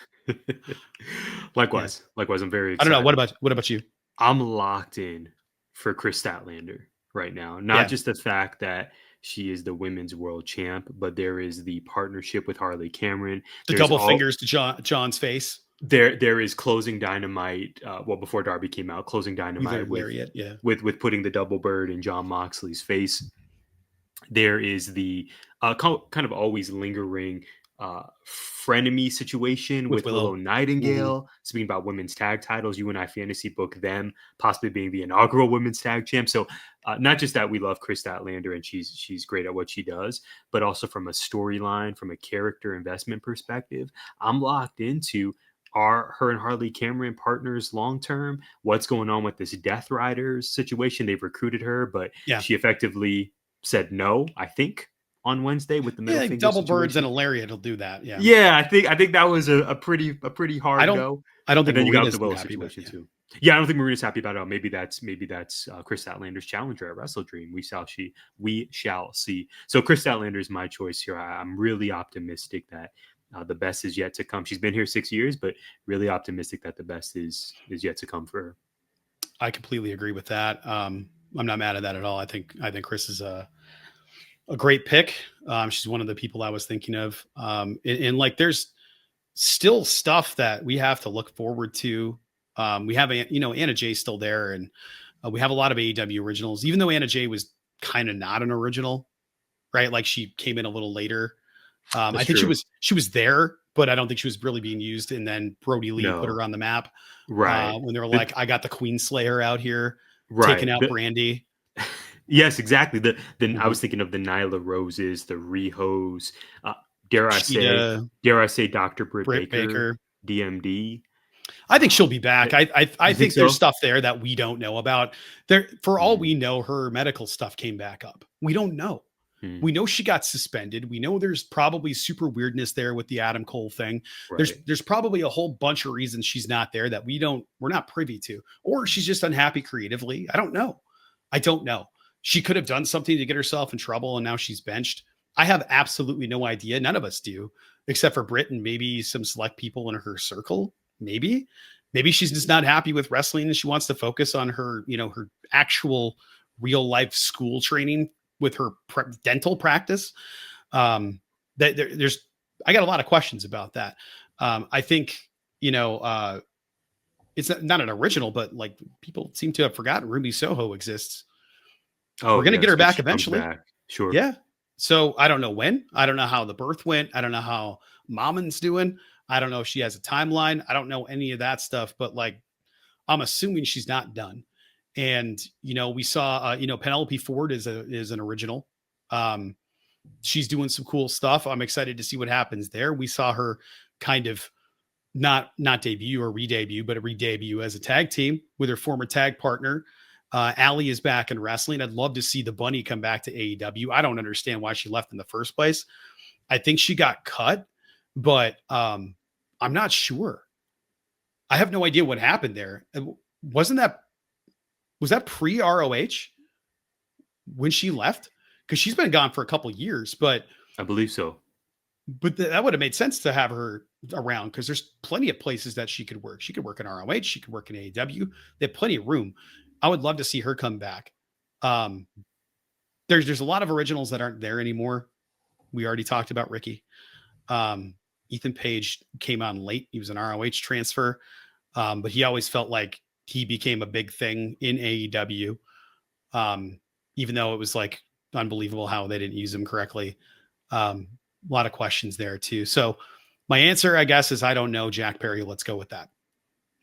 Likewise, I'm very excited. I don't know. What about you? I'm locked in for Chris Statlander right now. Not just the fact that she is the women's world champ, but there is the partnership with Harley Cameron. The double fingers to John's face. There is closing Dynamite. Before Darby came out, closing Dynamite with putting the double bird in John Moxley's face. There is the kind of always lingering frenemy situation with Willow Nightingale. Speaking about women's tag titles, you and I fantasy book them possibly being the inaugural women's tag champ. So not just that we love Chris Statlander and she's great at what she does, but also from a storyline, from a character investment perspective, I'm locked into are her and Harley Cameron partners long term. What's going on with this Death Riders situation? They've recruited her, but she effectively said no, I think, on Wednesday with the middle finger double situation. birds and a lariat will do that. I think that was a pretty hard go. I don't think then you got the Willow situation too. Yeah, I don't think Marina's happy about it. Maybe that's Chris Statlander's challenger at Wrestle Dream. We shall see. So Chris Statlander is my choice here. I'm really optimistic that the best is yet to come. She's been here 6 years, but really optimistic that the best is yet to come for her. I completely agree with that. I'm not mad at that at all. I think Chris is a great pick. She's one of the people I was thinking of. And like, there's still stuff that we have to look forward to. We have, Anna Jay's still there, and we have a lot of AEW originals, even though Anna Jay was kind of not an original, right? Like, she came in a little later. I think she was there, but I don't think she was really being used. And then Brody Lee put her on the map, right? When they were like, I got the Queen Slayer out here, taking out Brandy. Yes, exactly. I was thinking of the Nyla Roses, the Rihos, dare I say Dr. Britt Baker, DMD. I think she'll be back. I think there's stuff there that we don't know about. There, for all we know, her medical stuff came back up. We don't know. We know she got suspended. We know there's probably super weirdness there with the Adam Cole thing. Right. There's probably a whole bunch of reasons she's not there that we're not privy to, or she's just unhappy creatively. I don't know. She could have done something to get herself in trouble, and now she's benched. I have absolutely no idea. None of us do, except for Britt and maybe some select people in her circle. Maybe she's just not happy with wrestling and she wants to focus on her, her actual real life school training with her dental practice. I got a lot of questions about that. I think, it's not an original, but like, people seem to have forgotten Ruby Soho exists. We're going to get her back eventually. Sure. Yeah. So I don't know when. I don't know how the birth went. I don't know how Mamon's doing. I don't know if she has a timeline. I don't know any of that stuff, but like, I'm assuming she's not done. And, we saw, Penelope Ford is an original. She's doing some cool stuff. I'm excited to see what happens there. We saw her kind of not debut or re-debut, but a re-debut as a tag team with her former tag partner. Allie is back in wrestling. I'd love to see the Bunny come back to AEW. I don't understand why she left in the first place. I think she got cut, but I'm not sure. I have no idea what happened there. Was that pre-ROH when she left? Because she's been gone for a couple years, but I believe so. But that would have made sense to have her around, because there's plenty of places that she could work. She could work in ROH. She could work in AEW. They have plenty of room. I would love to see her come back. There's a lot of originals that aren't there anymore. We already talked about Ricky. Ethan Page came on late. He was an ROH transfer, but he always felt like he became a big thing in AEW, even though it was like unbelievable how they didn't use him correctly. A lot of questions there too. So my answer, I guess, is I don't know, Jack Perry. Let's go with that.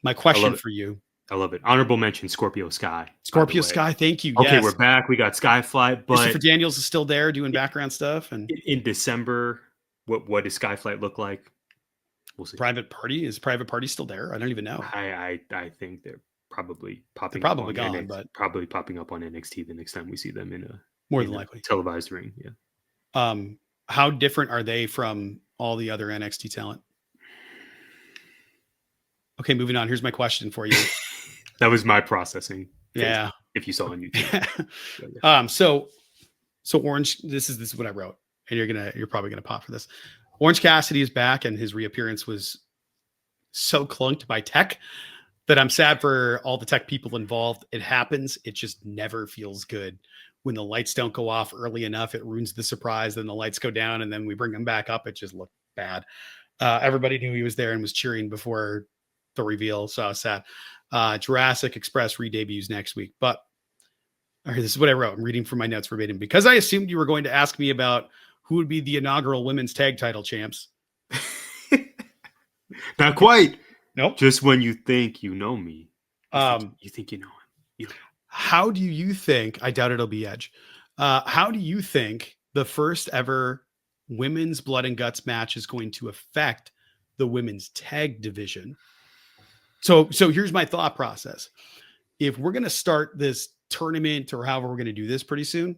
My question for you. I love it. Honorable mention, Scorpio Sky. Scorpio Sky, thank you. Okay, yes. We're back. We got Skyflight, but Christopher Daniels is still there doing background stuff. And in December, what does Skyflight look like? We'll see. Private Party still there? I don't even know. I think they're probably popping. They're probably gone, but probably popping up on NXT the next time we see them in a more than likely televised ring. Yeah. How different are they from all the other NXT talent? Okay, moving on. Here's my question for you. That was my processing. Yeah. If you saw on YouTube. So Orange, this is what I wrote, and you're probably gonna pop for this. Orange Cassidy is back, and his reappearance was so clunked by tech that I'm sad for all the tech people involved. It happens. It just never feels good. When the lights don't go off early enough, it ruins the surprise. Then the lights go down, and then we bring them back up. It just looked bad. Everybody knew he was there and was cheering before the reveal, so I was sad. Jurassic Express re-debuts next week. But all right, this is what I wrote. I'm reading from my notes verbatim because I assumed you were going to ask me about who would be the inaugural women's tag title champs. Not quite. Nope. Just when you think you know me, you think you know him. How do you think? I doubt it'll be Edge. How do you think the first ever women's blood and guts match is going to affect the women's tag division? So here's my thought process. If we're going to start this tournament or however we're going to do this pretty soon,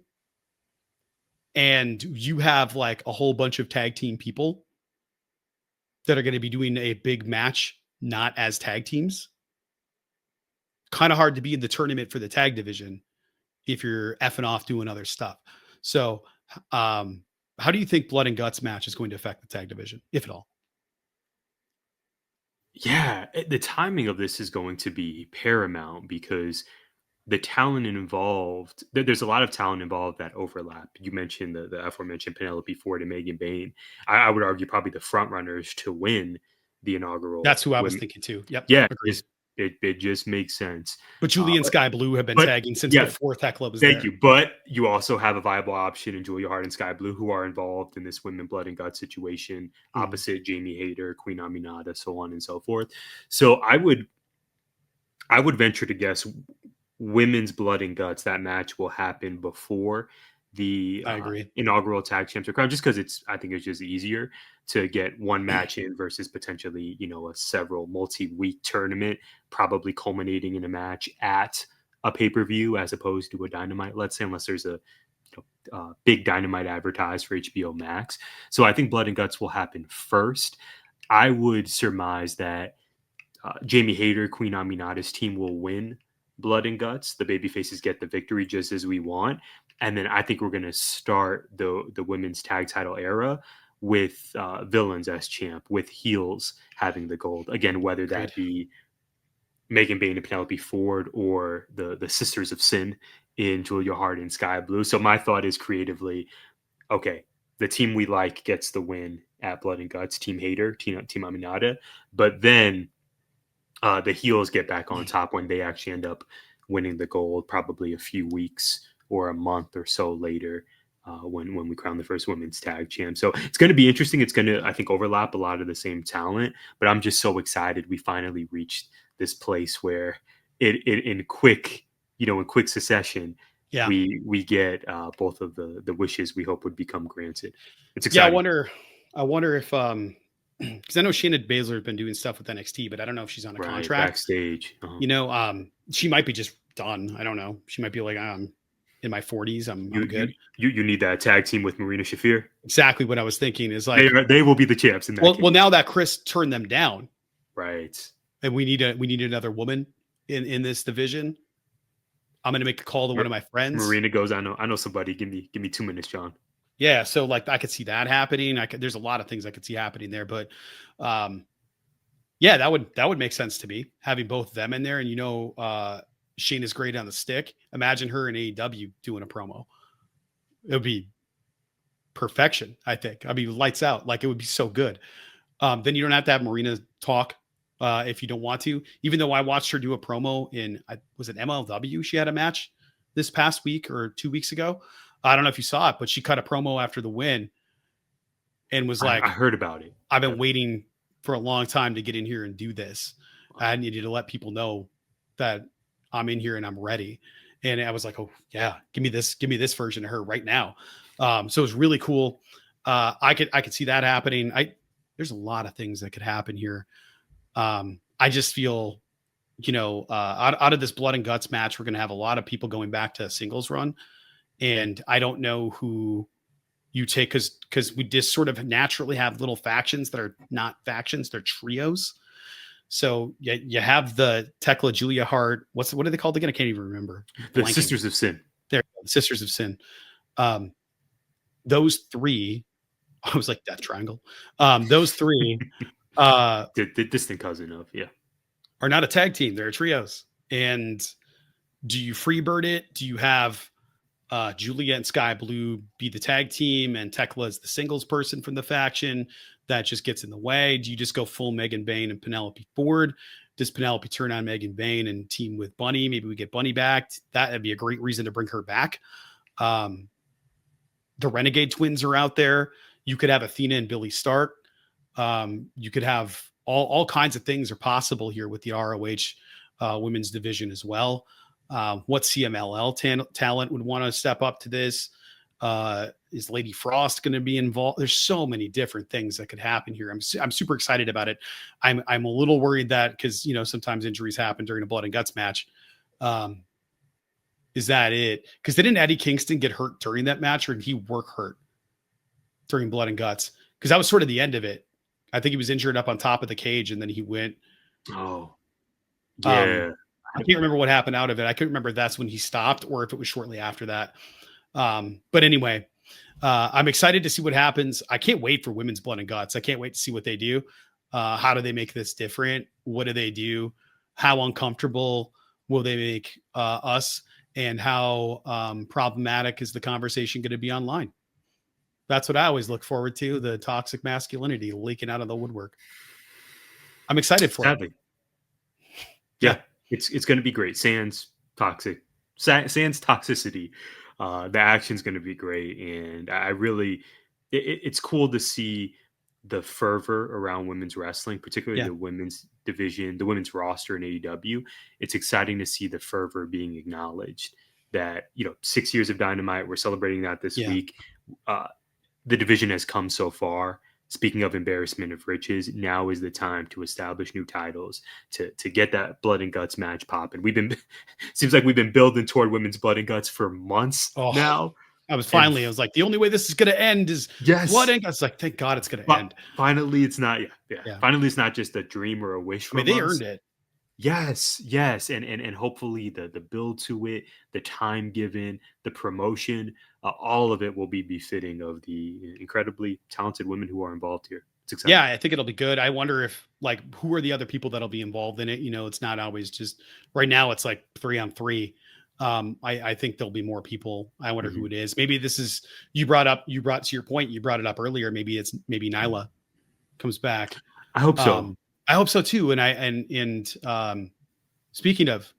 and you have like a whole bunch of tag team people that are going to be doing a big match, not as tag teams, kind of hard to be in the tournament for the tag division if you're effing off doing other stuff. So how do you think blood and guts match is going to affect the tag division, if at all? Yeah, the timing of this is going to be paramount because the talent involved, there's a lot of talent involved that overlap. You mentioned the aforementioned Penelope Ford and Megan Bayne. I would argue probably the front runners to win the inaugural. That's who I was thinking too. Yep. Yeah, it just makes sense. But Julie and Sky Blue have been tagging since before Thekla was there. Thank you. But you also have a viable option in Julia Hart and Sky Blue who are involved in this women blood and guts situation, opposite Jamie Hayter, Queen Aminata, so on and so forth. So I would venture to guess women's blood and guts, that match will happen before the inaugural tag champs are crowned, just because I think it's just easier to get one match in versus potentially, a several multi-week tournament, probably culminating in a match at a pay-per-view as opposed to a Dynamite, let's say, unless there's a big Dynamite advertised for HBO Max. So I think blood and guts will happen first. I would surmise that Jamie Hayter, Queen Aminata's team will win blood and guts. The babyfaces get the victory just as we want. And then I think we're going to start the women's tag title era with villains as champ, with heels having the gold. Again, whether that be Megan Bayne and Penelope Ford or the Sisters of Sin in Julia Hart and Sky Blue. So my thought is creatively, okay, the team we like gets the win at Blood and Guts, Team Hayter, Team Aminata. But then the heels get back on top when they actually end up winning the gold, probably a few weeks or a month or so later when we crown the first women's tag champ. So it's going to be interesting. It's going to, I think, overlap a lot of the same talent, but I'm just so excited we finally reached this place where in quick succession, we get both of the wishes we hope would become granted. It's exciting. Yeah, I wonder if because I know Shayna Baszler has been doing stuff with NXT, but I don't know if she's on a contract backstage. She might be just done. I don't know. She might be like, I'm in my 40s. I'm good. You need that tag team with Marina Shafir. Exactly what I was thinking is like they will be the champs in that. Well, now that Chris turned them down, right? And we need another woman in this division. I'm going to make a call to one of my friends. Marina goes, I know somebody. Give me 2 minutes, John. Yeah, so like I could see that happening. There's a lot of things I could see happening there, but that would make sense to me, having both of them in there. And Shane is great on the stick. Imagine her in AEW doing a promo. It'd be perfection. I think. I mean, lights out. Like, it would be so good. Then you don't have to have Marina talk if you don't want to. Even though I watched her do a promo in, was it MLW? She had a match this past week or 2 weeks ago. I don't know if you saw it, but she cut a promo after the win and was like, I heard about it. I've been waiting for a long time to get in here and do this. I needed to let people know that I'm in here and I'm ready. And I was like, oh yeah, give me this version of her right now. So it was really cool. I could see that happening. There's a lot of things that could happen here. I just feel, out of this blood and guts match, we're going to have a lot of people going back to a singles run. And I don't know who you take, because we just sort of naturally have little factions that are not factions, they're trios. So you have the Tekla, Julia Hart. What are they called again? I can't even remember. The Sisters of Sin. There, the Sisters of Sin. Those three, I was like Death Triangle. Those three, the distant cousin of, are not a tag team. They're trios. And do you freebird it? Do you have Julia and Sky Blue be the tag team and Tekla is the singles person from the faction? That just gets in the way. Do you just go full Megan Bayne and Penelope Ford? Does Penelope turn on Megan Bayne and team with Bunny? Maybe we get Bunny back. That'd be a great reason to bring her back. The Renegade Twins are out there. You could have Athena and Billy Stark. You could have all kinds of things are possible here with the ROH women's division as well. What CMLL talent would want to step up to this? Is Lady Frost going to be involved? There's so many different things that could happen here. I'm super excited about it. I'm a little worried that, because sometimes injuries happen during a blood and guts match. Is that it? Because didn't Eddie Kingston get hurt during that match, or did he work hurt during blood and guts? Because that was sort of the end of it. I think he was injured up on top of the cage, and then he went. Oh, yeah. I can't remember what happened out of it. I couldn't remember if that's when he stopped or if it was shortly after that. But anyway, I'm excited to see what happens. I can't wait for women's blood and guts. I can't wait to see what they do. How do they make this different? What do they do? How uncomfortable will they make us? And how problematic is the conversation going to be online? That's what I always look forward to, the toxic masculinity leaking out of the woodwork. I'm excited for it. Yeah, it's going to be great. Sans toxicity. The action's going to be great. And I really, it's cool to see the fervor around women's wrestling, particularly the women's division, the women's roster in AEW. It's exciting to see the fervor being acknowledged that, 6 years of Dynamite, we're celebrating that this week. The division has come so far. Speaking of embarrassment of riches, now is the time to establish new titles, to get that blood and guts match popping. Seems like we've been building toward women's blood and guts for months now. I was like, the only way this is going to end is blood and guts. Like, thank God it's going to end. Finally, it's not. Finally, it's not just a dream or a wish from us. They earned it. Yes. And hopefully the build to it, the time given, the promotion, all of it will be befitting of the incredibly talented women who are involved here. It's exciting. Yeah, I think it'll be good. I wonder if, who are the other people that'll be involved in it? It's not always just right now. It's like 3-on-3. I think there'll be more people. I wonder who it is. Maybe this is, you brought to your point, you brought it up earlier. Maybe Nyla comes back. I hope so. I hope so too. And speaking of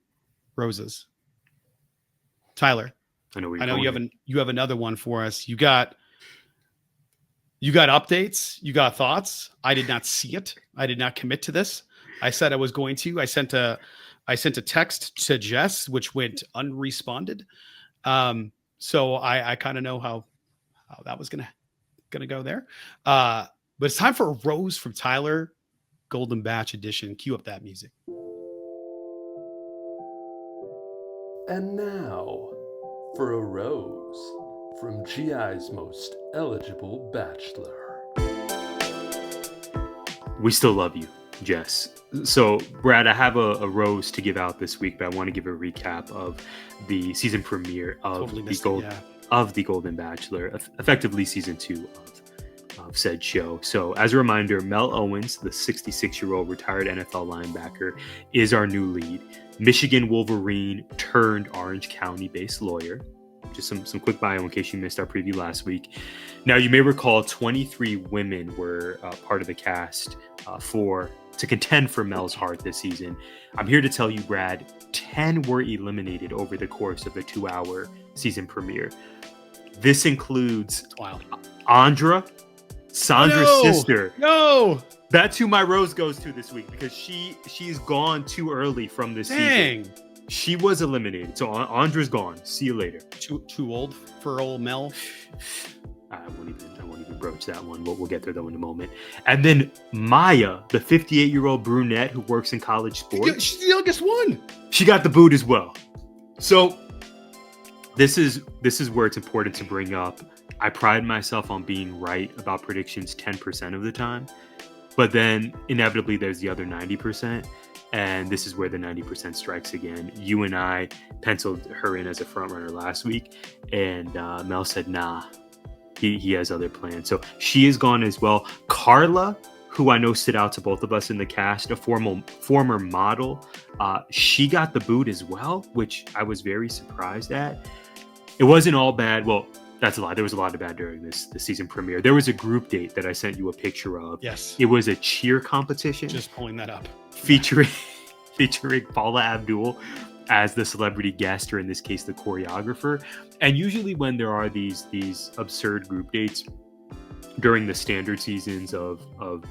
roses, Tyler, I know you have another one for us. You got updates. You got thoughts. I did not see it. I did not commit to this. I said I was going to. I sent a text to Jess, which went unresponded. So I kind of know how that was gonna go there. But it's time for a rose from Tyler, Golden Batch edition. Cue up that music. And now for a rose from GI's most eligible bachelor. We still love you, Jess. So, Brad, I have a rose to give out this week, but I want to give a recap of the season premiere of the Golden Bachelor, effectively season 2 of said show. So, as a reminder, Mel Owens, the 66-year-old retired NFL linebacker, is our new lead. Michigan Wolverine turned Orange County-based lawyer. just some quick bio in case you missed our preview last week. Now, you may recall 23 women were part of the cast to contend for Mel's heart this season. I'm here to tell you, Brad, 10 were eliminated over the course of the 2-hour season premiere. This includes Andra, Sandra's sister. No, that's who my rose goes to this week because she's gone too early from this season. She was eliminated, so Andra's gone. See you later. Too old for old Mel. I won't even broach that one. We'll get there though in a moment. And then Maya, the 58-year-old brunette who works in college sports. She's the youngest one. She got the boot as well. So this is where it's important to bring up. I pride myself on being right about predictions 10% of the time, but then inevitably there's the other 90%. And this is where the 90% strikes again. You and I penciled her in as a front runner last week, and Mel said, nah, he has other plans. So she is gone as well. Carla, who I know stood out to both of us in the cast, a former model, she got the boot as well, which I was very surprised at. It wasn't all bad. Well, that's a lie. There was a lot of bad during the season premiere. There was a group date that I sent you a picture of. Yes. It was a cheer competition. Just pulling that up. Featuring Paula Abdul as the celebrity guest, or in this case, the choreographer. And usually when there are these absurd group dates during the standard seasons of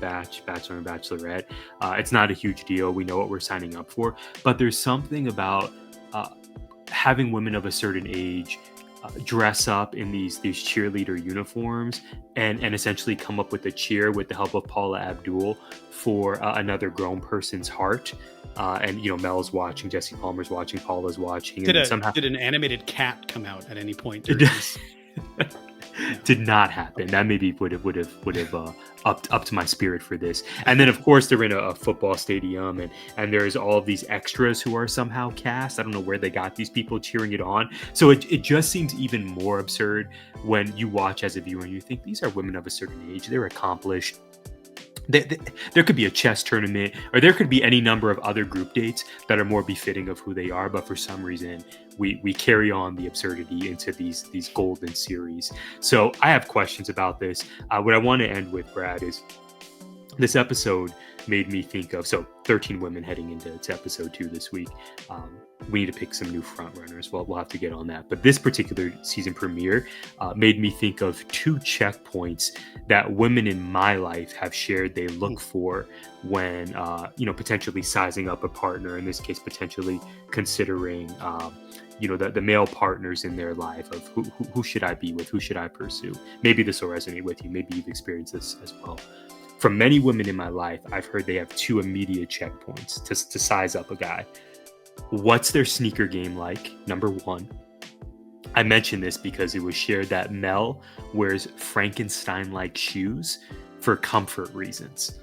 Bachelor and Bachelorette, it's not a huge deal. We know what we're signing up for. But there's something about having women of a certain age dress up in these cheerleader uniforms and essentially come up with a cheer with the help of Paula Abdul for another grown person's heart. And Mel's watching, Jesse Palmer's watching, Paula's watching. Did an animated cat come out at any point? Did not happen. That maybe would have up to my spirit for this. And then of course they're in a football stadium, and there's all of these extras who are somehow cast. I don't know where they got these people cheering it on. So it just seems even more absurd when you watch as a viewer and you think these are women of a certain age. They're accomplished. There could be a chess tournament, or there could be any number of other group dates that are more befitting of who they are, but for some reason we carry on the absurdity into these golden series. So I have questions about this. What I want to end with, Brad, is this episode made me think of 13 women heading into episode 2 this week. We need to pick some new front runners. Well, we'll have to get on that. But this particular season premiere made me think of 2 checkpoints that women in my life have shared they look for when, potentially sizing up a partner. In this case, potentially considering, the male partners in their life of who should I be with? Who should I pursue? Maybe this will resonate with you. Maybe you've experienced this as well. From many women in my life, I've heard they have 2 immediate checkpoints to size up a guy. What's their sneaker game like? Number 1. I mention this because it was shared that Mel wears Frankenstein-like shoes for comfort reasons.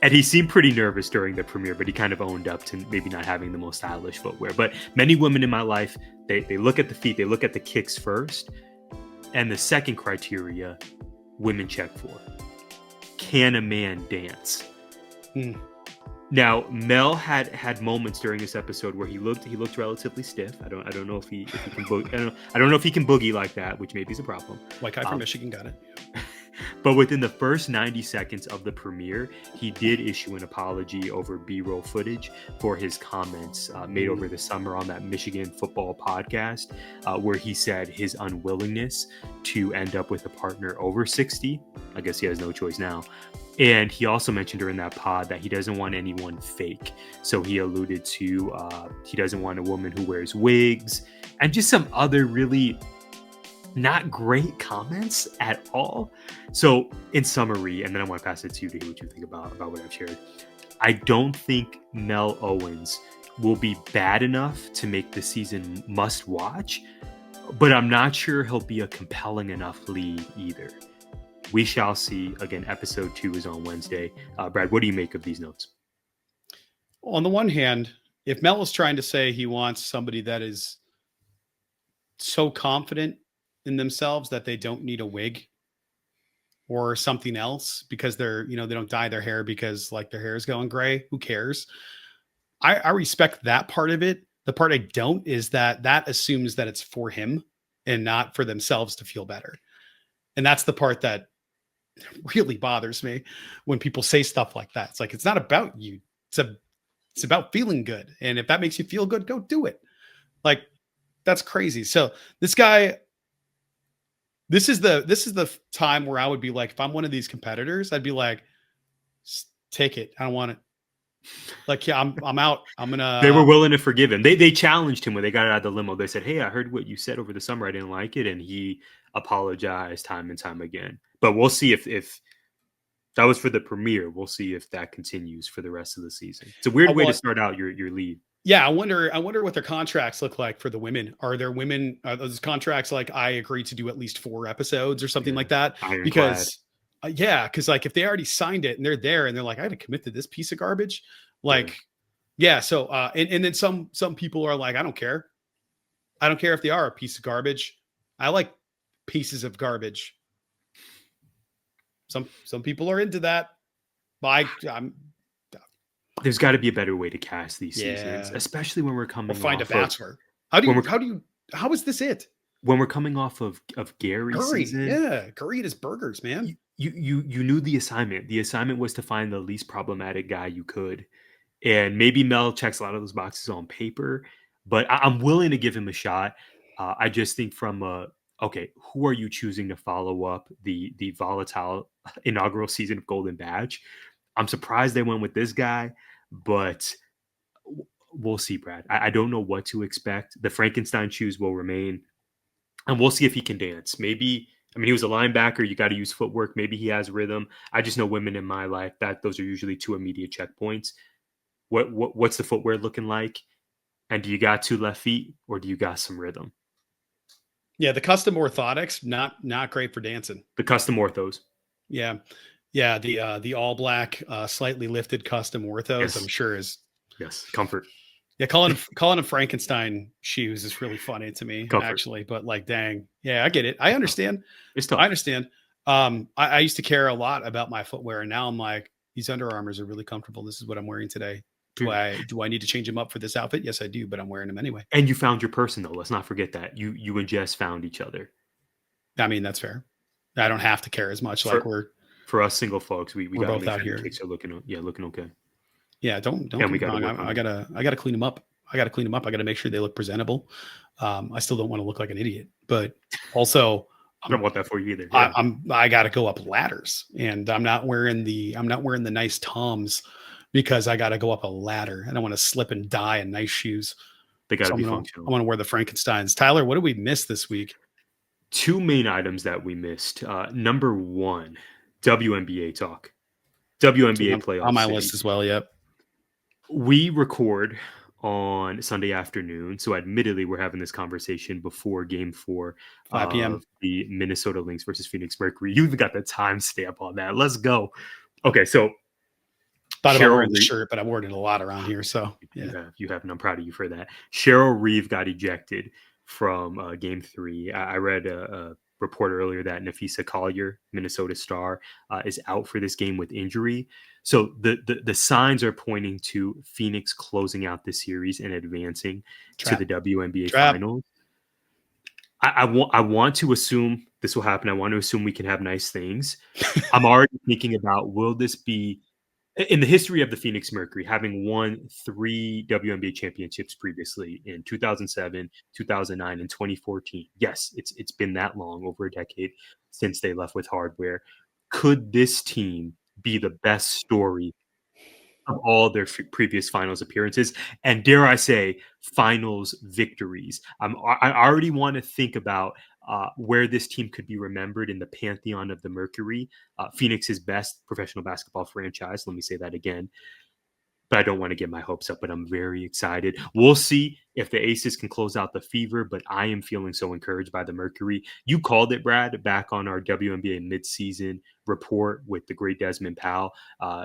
And he seemed pretty nervous during the premiere, but he kind of owned up to maybe not having the most stylish footwear. But many women in my life, they look at the feet, they look at the kicks first. And the second criteria women check for: can a man dance? Now, Mel had moments during this episode where he looked relatively stiff. I don't know if he can boogie. I don't know if he can boogie like that, which maybe is a problem. White guy from Michigan got it. But within the first 90 seconds of the premiere, he did issue an apology over B-roll footage for his comments made over the summer on that Michigan football podcast, where he said his unwillingness to end up with a partner over 60. I guess he has no choice now. And he also mentioned during that pod that he doesn't want anyone fake. So he alluded to he doesn't want a woman who wears wigs and just some other really not great comments at all. So in summary, and then I want to pass it to you to hear what you think about what I've shared. I don't think Mel Owens will be bad enough to make the season must watch, but I'm not sure he'll be a compelling enough lead either. We shall see. Again, episode 2 is on Wednesday. Brad, what do you make of these notes? On the one hand, if Mel is trying to say he wants somebody that is so confident in themselves that they don't need a wig or something else because they're, they don't dye their hair because like their hair is going gray, who cares? I respect that part of it. The part I don't is that assumes that it's for him and not for themselves to feel better. And that's the part that really bothers me when people say stuff like that. It's like, it's not about you. It's about feeling good. And if that makes you feel good, go do it. Like, that's crazy. So this guy, this is the time where I would be like, if I'm one of these competitors, I'd be like, take it. I don't want it. Like, yeah, I'm out. I'm gonna. They were willing to forgive him. They challenged him when they got out of the limo. They said, "Hey, I heard what you said over the summer. I didn't like it," and he apologized time and time again. But we'll see if that was for the premiere. We'll see if that continues for the rest of the season. It's a weird way to start out your lead. Yeah, I wonder what their contracts look like for the women. Are those contracts like, I agree to do at least 4 episodes or something like that? Because because like if they already signed it and they're there and they're like, I had to commit to this piece of garbage. Like, so and then some people are like, I don't care. I don't care if they are a piece of garbage. I like pieces of garbage. Some people are into that. There's got to be a better way to cast these seasons, especially when we're coming. Or find off a Bachelor. How is this it? When we're coming off of Gary's season? Yeah, Curry and his burgers, man. You knew the assignment. The assignment was to find the least problematic guy you could, and maybe Mel checks a lot of those boxes on paper, but I'm willing to give him a shot. I just think from okay, who are you choosing to follow up the volatile inaugural season of Golden Badge? I'm surprised they went with this guy, but we'll see, Brad. I don't know what to expect. The Frankenstein shoes will remain, and we'll see if he can dance. Maybe, I mean, he was a linebacker. You got to use footwork. Maybe he has rhythm. I just know women in my life that those are usually 2 immediate checkpoints. What's the footwear looking like? And do you got 2 left feet or do you got some rhythm? Yeah, the custom orthotics, not great for dancing. The custom orthos. Yeah. Yeah, the all black, slightly lifted custom orthos, yes. I'm sure is comfort. Yeah, calling them Frankenstein shoes is really funny to me, actually. But like, dang, yeah, I get it. I understand. It's tough. I understand. I used to care a lot about my footwear, and now I'm like, these Under Armours are really comfortable. This is what I'm wearing today. Do I need to change them up for this outfit? Yes, I do, but I'm wearing them anyway. And you found your person, though. Let's not forget that you and Jess found each other. I mean, that's fair. I don't have to care as much. For us single folks, we got both out here. Kicks are looking okay. Yeah, don't get me wrong. I gotta clean them up. I gotta make sure they look presentable. I still don't want to look like an idiot, but also I don't want that for you either. Yeah. I gotta go up ladders, and I'm not wearing the nice Toms because I gotta go up a ladder. I don't want to slip and die in nice shoes. They gotta be functional. I want to wear the Frankensteins. Tyler, what did we miss this week? 2 main items that we missed. Number 1, WNBA talk. WNBA playoffs on my list as well. Yep. We record on Sunday afternoon, so admittedly we're having this conversation before Game 4 5 p.m. of the Minnesota Lynx versus Phoenix Mercury. You even got the timestamp on that. Let's go. Okay, so thought about wearing the shirt, but I've worn it a lot around here. So you have, and I'm proud of you for that. Cheryl Reeve got ejected from Game 3. I read a report earlier that Nafisa Collier, Minnesota star, is out for this game with injury. So the signs are pointing to Phoenix closing out the series and advancing to the WNBA finals. I want to assume this will happen. I want to assume we can have nice things. I'm already thinking about, will this be in the history of the Phoenix Mercury, having won 3 WNBA championships previously in 2007, 2009, and 2014. Yes, it's been that long, over a decade since they left with hardware. Could this team be the best story of all their previous finals appearances? And dare I say, finals victories? I already want to think about where this team could be remembered in the pantheon of the Mercury, Phoenix's best professional basketball franchise. Let me say that again. But I don't want to get my hopes up, but I'm very excited. We'll see if the Aces can close out the fever, but I am feeling so encouraged by the Mercury. You called it, Brad, back on our WNBA midseason report with the great Desmond Powell.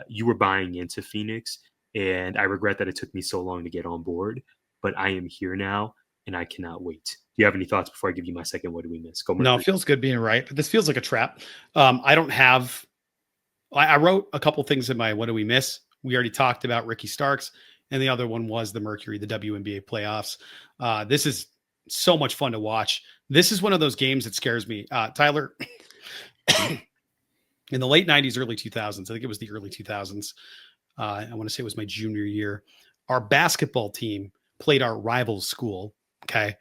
You were buying into Phoenix, and I regret that it took me so long to get on board, but I am here now, and I cannot wait. Do you have any thoughts before I give you my second? What do we miss? Go Mercury. No, it feels good being right, but this feels like a trap. I wrote a couple things in my what do we miss? We already talked about Ricky Starks and the other one was the Mercury, the WNBA playoffs. This is so much fun to watch. This is one of those games that scares me. Tyler, in the late 90s, early 2000s, I think it was the early 2000s. I want to say it was my junior year. Our basketball team played our rival school. Okay.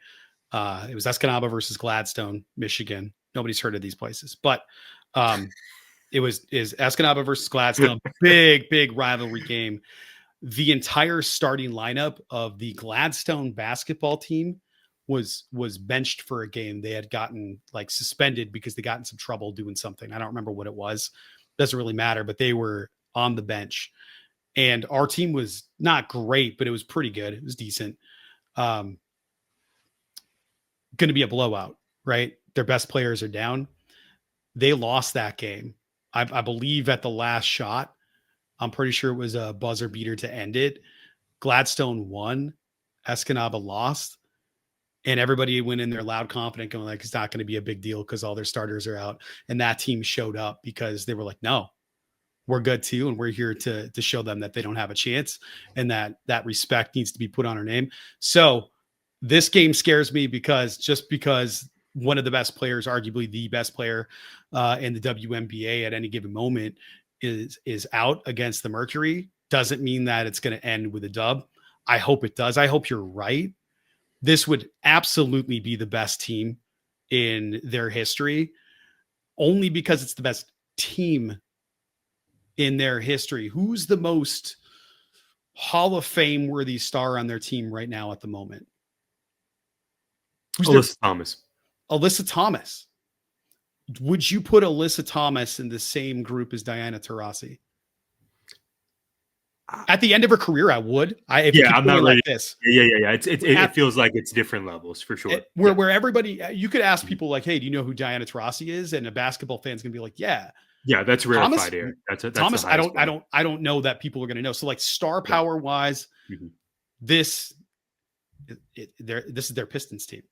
It was Escanaba versus Gladstone, Michigan. Nobody's heard of these places, but is Escanaba versus Gladstone. Big rivalry game. The entire starting lineup of the Gladstone basketball team was benched for a game. They had gotten like suspended because they got in some trouble doing something. I don't remember what it was. Doesn't really matter, but they were on the bench. And our team was not great, but it was pretty good. It was decent. Going to be a blowout, right? Their best players are down. They lost that game. I believe at the last shot. I'm pretty sure it was a buzzer beater to end it. Gladstone won. Escanaba lost. And everybody went in there loud, confident, going like, it's not going to be a big deal because all their starters are out. And that team showed up because they were like, no, we're good too. And we're here to show them that they don't have a chance and that respect needs to be put on our name. So this game scares me because one of the best players, arguably the best player in the WNBA at any given moment is out against the Mercury, doesn't mean that it's going to end with a dub. I hope it does. I hope you're right. This would absolutely be the best team in their history, only because it's the best team in their history. Who's the most Hall of Fame worthy star on their team right now at the moment? Alyssa Thomas. Alyssa Thomas. Would you put Alyssa Thomas in the same group as Diana Taurasi? At the end of her career, I would. I'm not ready. Like this. Yeah. It feels like it's different levels for sure. Where everybody, you could ask people like, "Hey, do you know who Diana Taurasi is?" And a basketball fan's gonna be like, "Yeah, that's rarefied air." That's Thomas. I don't know that people are gonna know. So like star power wise, this is their Pistons team.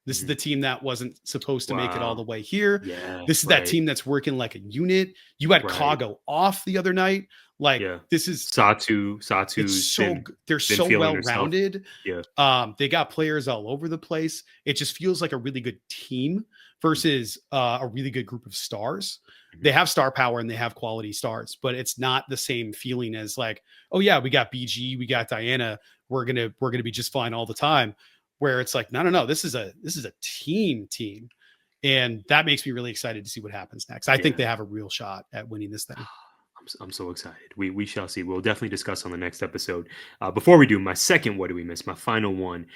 This is the team that wasn't supposed to make it all the way here. Yeah, this is that team that's working like a unit. You had Kago off the other night. Like this is Satu. They're so well rounded. Yeah. They got players all over the place. It just feels like a really good team versus a really good group of stars. They have star power and they have quality stars, but it's not the same feeling as like, oh yeah, we got BG, we got Diana. We're gonna be just fine all the time. Where it's like, no. This is a team. And that makes me really excited to see what happens next. I think they have a real shot at winning this thing. I'm so excited. We shall see. We'll definitely discuss on the next episode. Before we do, my second, what do we miss? My final one.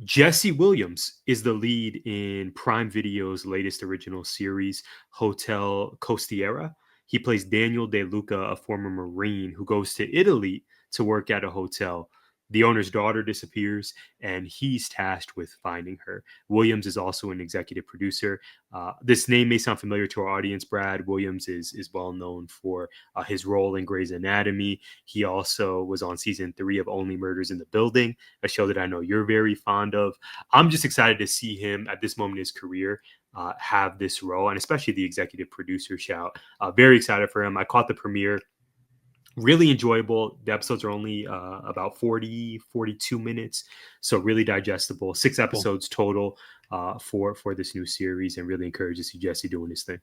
Jesse Williams is the lead in Prime Video's latest original series, Hotel Costiera. He plays Daniel De Luca, a former Marine who goes to Italy to work at a hotel. The owner's daughter disappears, and he's tasked with finding her. Williams is also an executive producer. This name may sound familiar to our audience. Brad Williams is well known for his role in Grey's Anatomy. He also was on season 3 of Only Murders in the Building, a show that I know you're very fond of. I'm just excited to see him at this moment in his career have this role, and especially the executive producer shout. Very excited for him. I caught the premiere. Really enjoyable. The episodes are only about 42 minutes. So really digestible. 6 episodes total for this new series, and really encouraged to see Jesse doing his thing.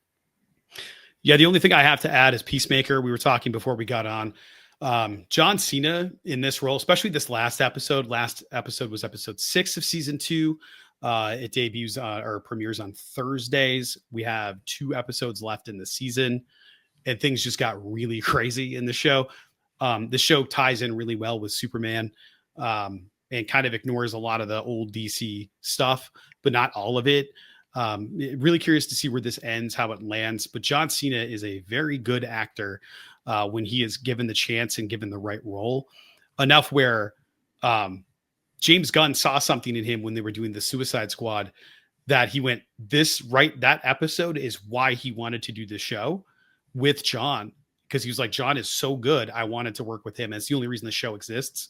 Yeah, the only thing I have to add is Peacemaker. We were talking before we got on. John Cena in this role, especially this last episode. Last episode was episode 6 of season 2. It debuts or premieres on Thursdays. We have 2 episodes left in the season. And things just got really crazy in the show. The show ties in really well with Superman and kind of ignores a lot of the old DC stuff, but not all of it. Really curious to see where this ends, how it lands. But John Cena is a very good actor when he is given the chance and given the right role. Enough where James Gunn saw something in him when they were doing the Suicide Squad that he went, that episode is why he wanted to do the show with John, because he was like, John is so good. I wanted to work with him. And it's the only reason the show exists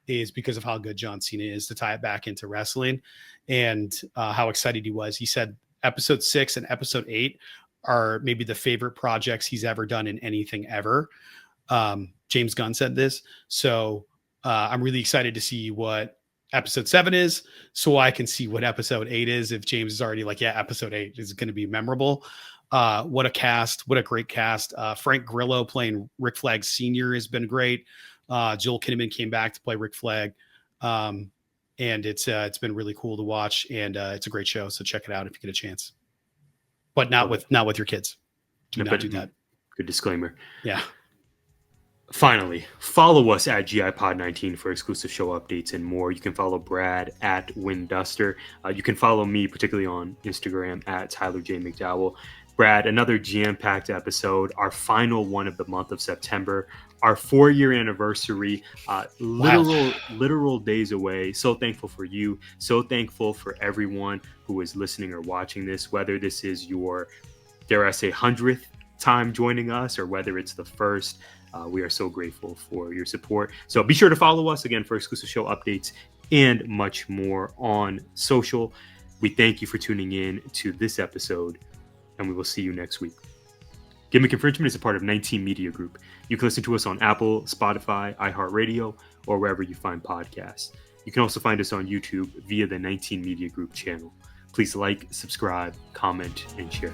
is because of how good John Cena is, to tie it back into wrestling and how excited he was. He said episode 6 and episode 8 are maybe the favorite projects he's ever done in anything ever. James Gunn said this. So I'm really excited to see what episode 7 is, so I can see what episode 8 is. If James is already like, yeah, episode 8 is going to be memorable. What a cast! What a great cast! Frank Grillo playing Rick Flag Sr. has been great. Joel Kinnaman came back to play Rick Flag, and it's been really cool to watch, and it's a great show. So check it out if you get a chance, but not with your kids. Do not do that. Good disclaimer. Yeah. Finally, follow us at GIPod19 for exclusive show updates and more. You can follow Brad at Winduster. You can follow me, particularly on Instagram, at Tyler J. McDowell. Brad, another jam-packed episode, our final one of the month of September, our 4-year anniversary, literal days away. So thankful for you. So thankful for everyone who is listening or watching this, whether this is your, dare I say, 100th time joining us or whether it's the first. We are so grateful for your support. So be sure to follow us again for exclusive show updates and much more on social. We thank you for tuning in to this episode, and we will see you next week. Gimmick Infringement is a part of 19 Media Group. You can listen to us on Apple, Spotify, iHeartRadio, or wherever you find podcasts. You can also find us on YouTube via the 19 Media Group channel. Please like, subscribe, comment, and share.